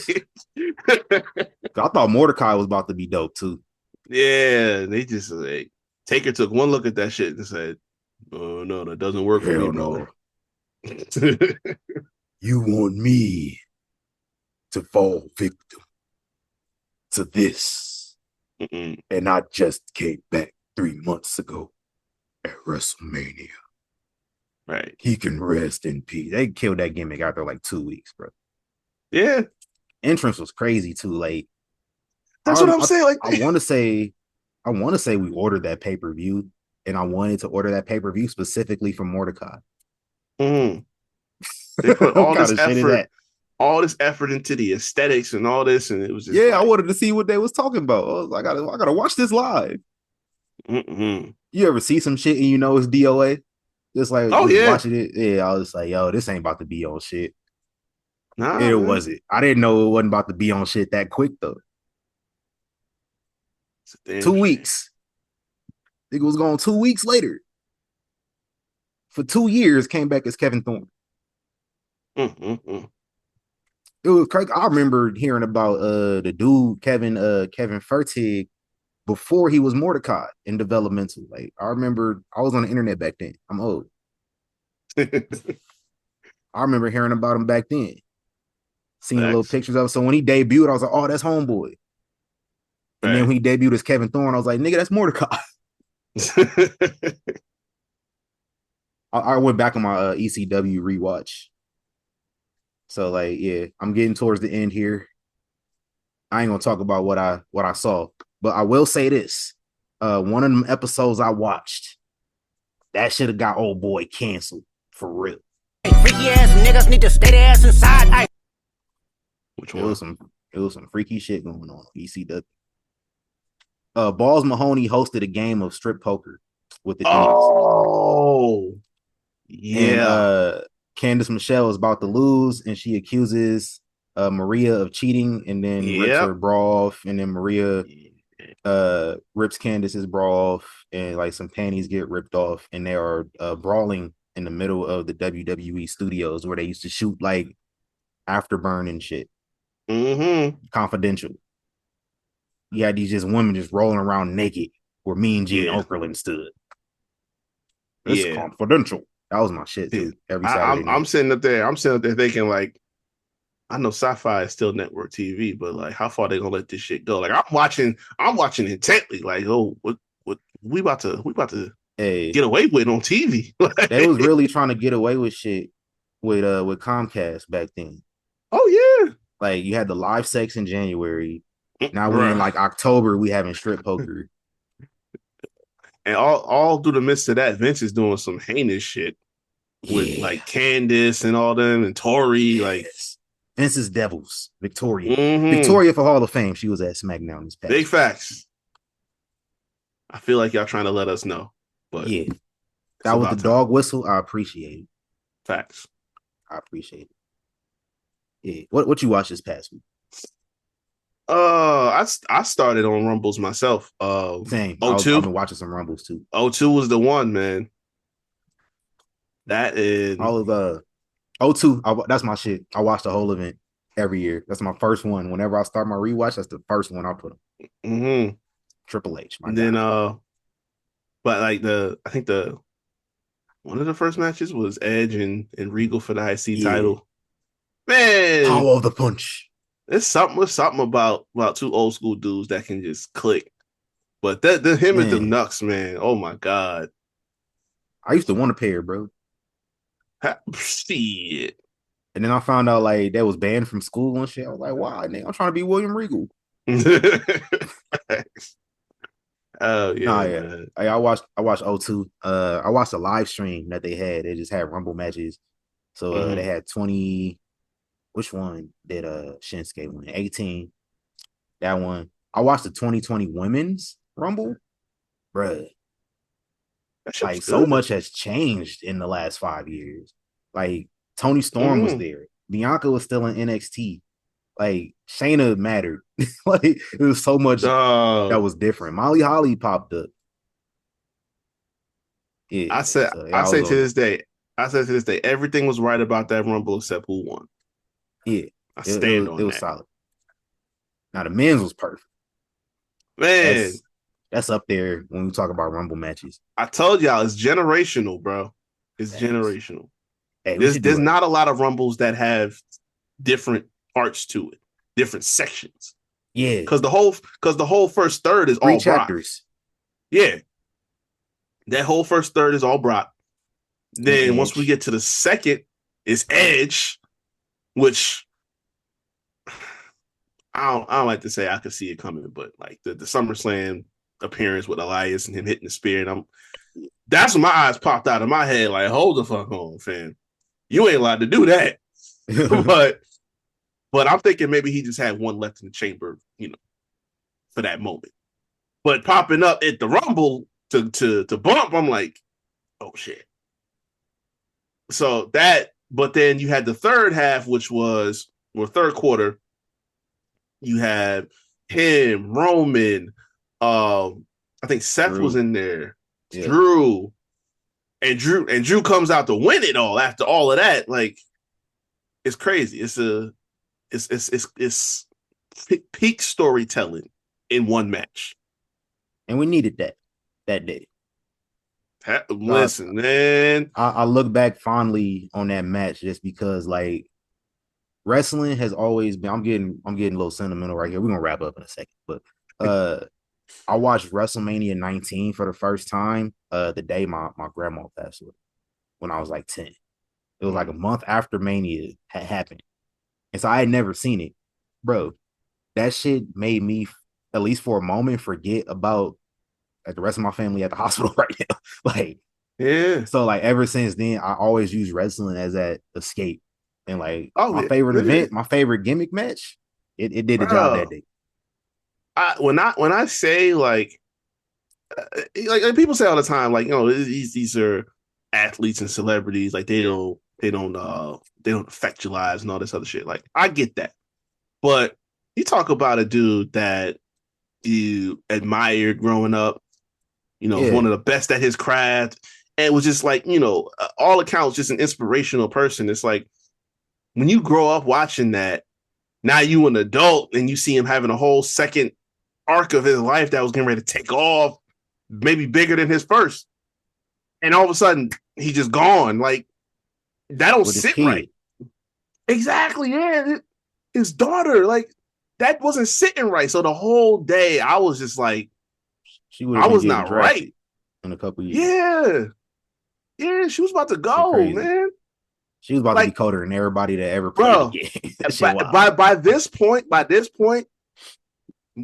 thought Mordecai was about to be dope too. Yeah, they just Taker took one look at that shit and said, "Oh no, that doesn't work for me, no." You want me to fall victim to this, and I just came back 3 months ago at WrestleMania. Right. He can rest in peace. They killed that gimmick after like 2 weeks, bro. Yeah. Entrance was crazy too. Like that's what I'm saying. Like I want to say we ordered that pay-per-view, and I wanted to order that pay-per-view specifically for Mordecai. They put all this effort into the aesthetics and all this, and it was just I wanted to see what they was talking about. I was like, I gotta watch this live. You ever see some shit and you know it's DOA? Just like watching it. Yeah, I was just like, yo, this ain't about to be on shit. Nah, it wasn't. I didn't know it wasn't about to be on shit that quick though. 2 weeks. I think it was gone 2 weeks later. For 2 years, came back as Kevin Thorne. It was crazy. I remember hearing about the dude Kevin Fertig before he was Mordecai in developmental. Like I remember I was on the internet back then. I'm old. I remember hearing about him back then. Seeing little pictures of him. So when he debuted, I was like, oh, that's homeboy. And then when he debuted as Kevin Thorne, I was like, nigga, that's Mordecai. I went back on my ECW rewatch. So like, yeah, I'm getting towards the end here. I ain't gonna talk about what I saw, but I will say this: one of them episodes I watched, that should have got old boy canceled for real. Freaky ass niggas need to stay their ass inside. Which It one? was some freaky shit going on ECW. Balls Mahoney hosted a game of strip poker with the Oh, yeah. And Candice Michelle is about to lose, and she accuses Maria of cheating, and then rips her bra off, and then Maria rips Candice's bra off, and like some panties get ripped off, and they are brawling in the middle of the WWE studios where they used to shoot like Afterburn and shit. Confidential. You had these just women just rolling around naked where Mean Gene Okerlund stood. It's confidential. That was my shit too. Every Saturday night. I'm sitting up there thinking like, I know Sci-Fi is still network TV, but like, how far they gonna let this shit go? Like, I'm watching intently. Like, oh, what we about to get away with on TV? They was really trying to get away with shit with Comcast back then. Oh yeah, like you had the live sex in January. Now we in like October. We having strip poker. And all through the midst of that, Vince is doing some heinous shit with like Candice and all them and Tori. Like Vince's Devils, Victoria. Victoria for Hall of Fame. She was at SmackDown this past. Big facts. I feel like y'all trying to let us know. But yeah. That was the dog whistle. I appreciate it. Facts. I appreciate it. Yeah. What you watched this past week? I started on Rumbles myself. Same. I've been watching some Rumbles too. 02 was the one, man. That is all of 02. That's my shit. I watch the whole event every year. That's my first one. Whenever I start my rewatch, that's the first one I put on. Triple H. And then but like I think one of the first matches was Edge and Regal for the IC title. Man, power of the punch. It's something about two old school dudes that can just click. But him and the Nux, man. Oh my god. I used to want a pair, bro. Shit. And then I found out like that was banned from school and shit. I was like, wow, nigga, I'm trying to be William Regal. Oh yeah. Nah, yeah. I watched 02. I watched a live stream that they had. They just had Rumble matches. So they had 20. Which one did Shinsuke win? 18. That one. I watched the 2020 women's Rumble. Bruh. Like so much has changed in the last 5 years. Like Tony Storm was there. Bianca was still in NXT. Like Shayna mattered. Like it was so much that was different. Molly Holly popped up. Yeah. I say to this day, everything was right about that Rumble except who won. Yeah, I stand on that. It was solid. Now the men's was perfect. Man, that's up there when we talk about Rumble matches. I told y'all it's generational, bro. It's generational. Hey, there's not a lot of Rumbles that have different parts to it, different sections. Yeah, because the whole first third is all chapters. Brock. Yeah, that whole first third is all Brock. Then once we get to the second, it's Edge. Which I don't like to say I could see it coming, but like the SummerSlam appearance with Elias and him hitting the spear, and that's when my eyes popped out of my head. Like, hold the fuck on, fam, you ain't allowed to do that. but I'm thinking maybe he just had one left in the chamber, for that moment. But popping up at the Rumble to bump, I'm like, oh shit. So that. But then you had the third half, third quarter. You had him, Roman. I think Seth was in there. Yeah. Drew comes out to win it all. After all of that, like it's crazy. It's peak storytelling in one match. and we needed that day. Listen, man. I look back fondly on that match just because, like, wrestling has always been. I'm getting a little sentimental right here. We're gonna wrap up in a second, but I watched WrestleMania 19 for the first time the day my grandma passed away when I was like 10. It was like a month after Mania had happened, and so I had never seen it, bro. That shit made me, at least for a moment, forget about like the rest of my family at the hospital right now. Like, yeah. So like ever since then, I always use wrestling as that escape. And like my yeah, favorite event, my favorite gimmick match, it did the job that day. When I say like people say all the time, like, you know, these are athletes and celebrities, like they don't affect your lives and all this other shit. Like, I get that, but you talk about a dude that you admired growing up, you know, one of the best at his craft, and was just like, you know, all accounts, just an inspirational person. It's like when you grow up watching that, now you an adult and you see him having a whole second arc of his life that was getting ready to take off, maybe bigger than his first, and all of a sudden he just gone. Like, that don't sit right. Exactly, yeah. His daughter, like, that wasn't sitting right. So the whole day I was just like, I was not right in a couple years. Yeah, she was about to go, man. She was about to be colder than everybody that ever played the game. By this point,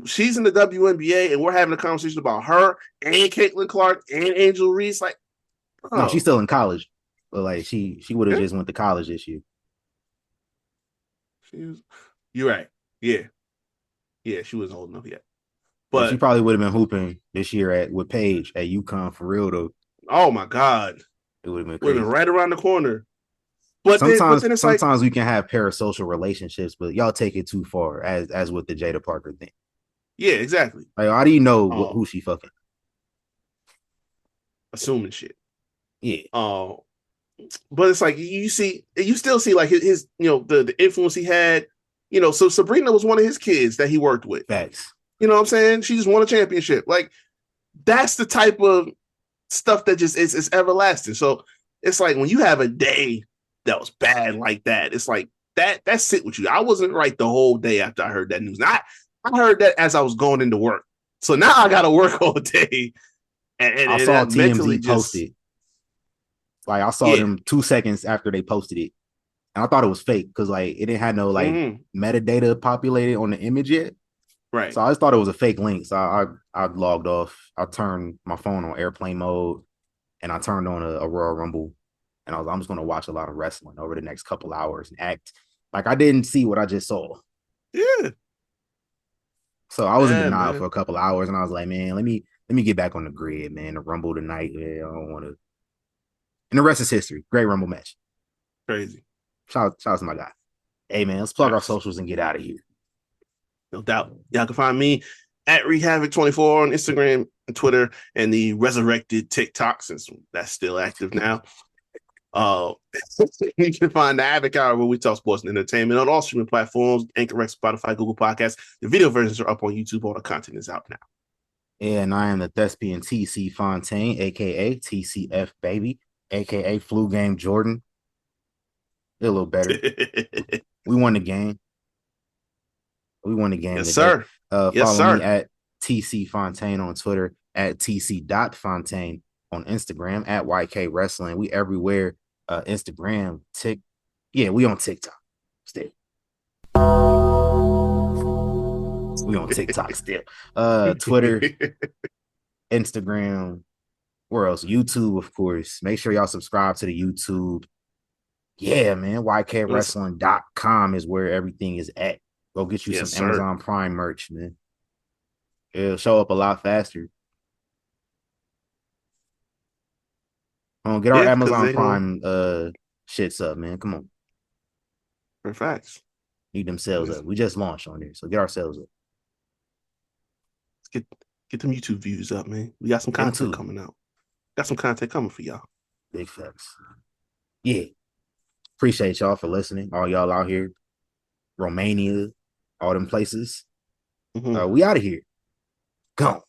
she's in the WNBA, and we're having a conversation about her and Caitlin Clark and Angel Reese. Like, no, she's still in college, but like she would have just went to college this year. You're right. Yeah, she wasn't old enough yet. But she probably would have been hooping this year with Paige at UConn for real though. Oh my God, it would have been right around the corner. But sometimes like, we can have parasocial relationships, but y'all take it too far, as with the Jaida Parker thing. Yeah, exactly. Like, how do you know who she fucking? Assuming shit. Yeah. But it's like you still see like his you know, the influence he had. You know, so Sabrina was one of his kids that he worked with. Facts. You know what I'm saying? She just won a championship. Like, that's the type of stuff that just is everlasting. So it's like when you have a day that was bad like that, it's like that sit with you. I wasn't right the whole day after I heard that news. Now, I heard that as I was going into work. So now I got to work all day. And I saw TMZ posted. Like, I saw them 2 seconds after they posted it. And I thought it was fake because like it didn't have no like metadata populated on the image yet. Right. So I just thought it was a fake link. So I logged off. I turned my phone on airplane mode and I turned on a Royal Rumble. And I'm just gonna watch a lot of wrestling over the next couple hours and act like I didn't see what I just saw. Yeah. So I was in denial for a couple hours and I was like, man, let me get back on the grid, man. The Rumble tonight. Yeah, I don't want to. And the rest is history. Great Rumble match. Crazy. Shout out to my guy. Hey, man, let's plug our socials and get out of here. No doubt. Y'all can find me at Rehavoc24 on Instagram and Twitter, and the resurrected TikTok, since that's still active now. You can find the Havoc Hour where we talk sports and entertainment on all streaming platforms, Anchor, Spotify, Google Podcasts. The video versions are up on YouTube. All the content is out now. And I am the thespian TC Fontaine, a.k.a. TCF Baby, a.k.a. Flu Game Jordan. They're a little better. We won the game. Yes, sir. Follow me at TC Fontaine on Twitter, at TC.Fontaine on Instagram, at YK Wrestling. We everywhere. Instagram, we on TikTok still. We on TikTok still. Twitter, Instagram, where else? YouTube, of course. Make sure y'all subscribe to the YouTube. Yeah, man. YKWrestling.com is where everything is at. Go get you some Amazon Prime merch, man. It'll show up a lot faster. Get our Amazon Prime shits up, man. Come on. For facts. Need them sales up. We just launched on there, so get our sales up. Let's get them YouTube views up, man. We got some content coming out. Got some content coming for y'all. Big facts. Yeah. Appreciate y'all for listening. All y'all out here. Romania, all them places. We out of here. Gone.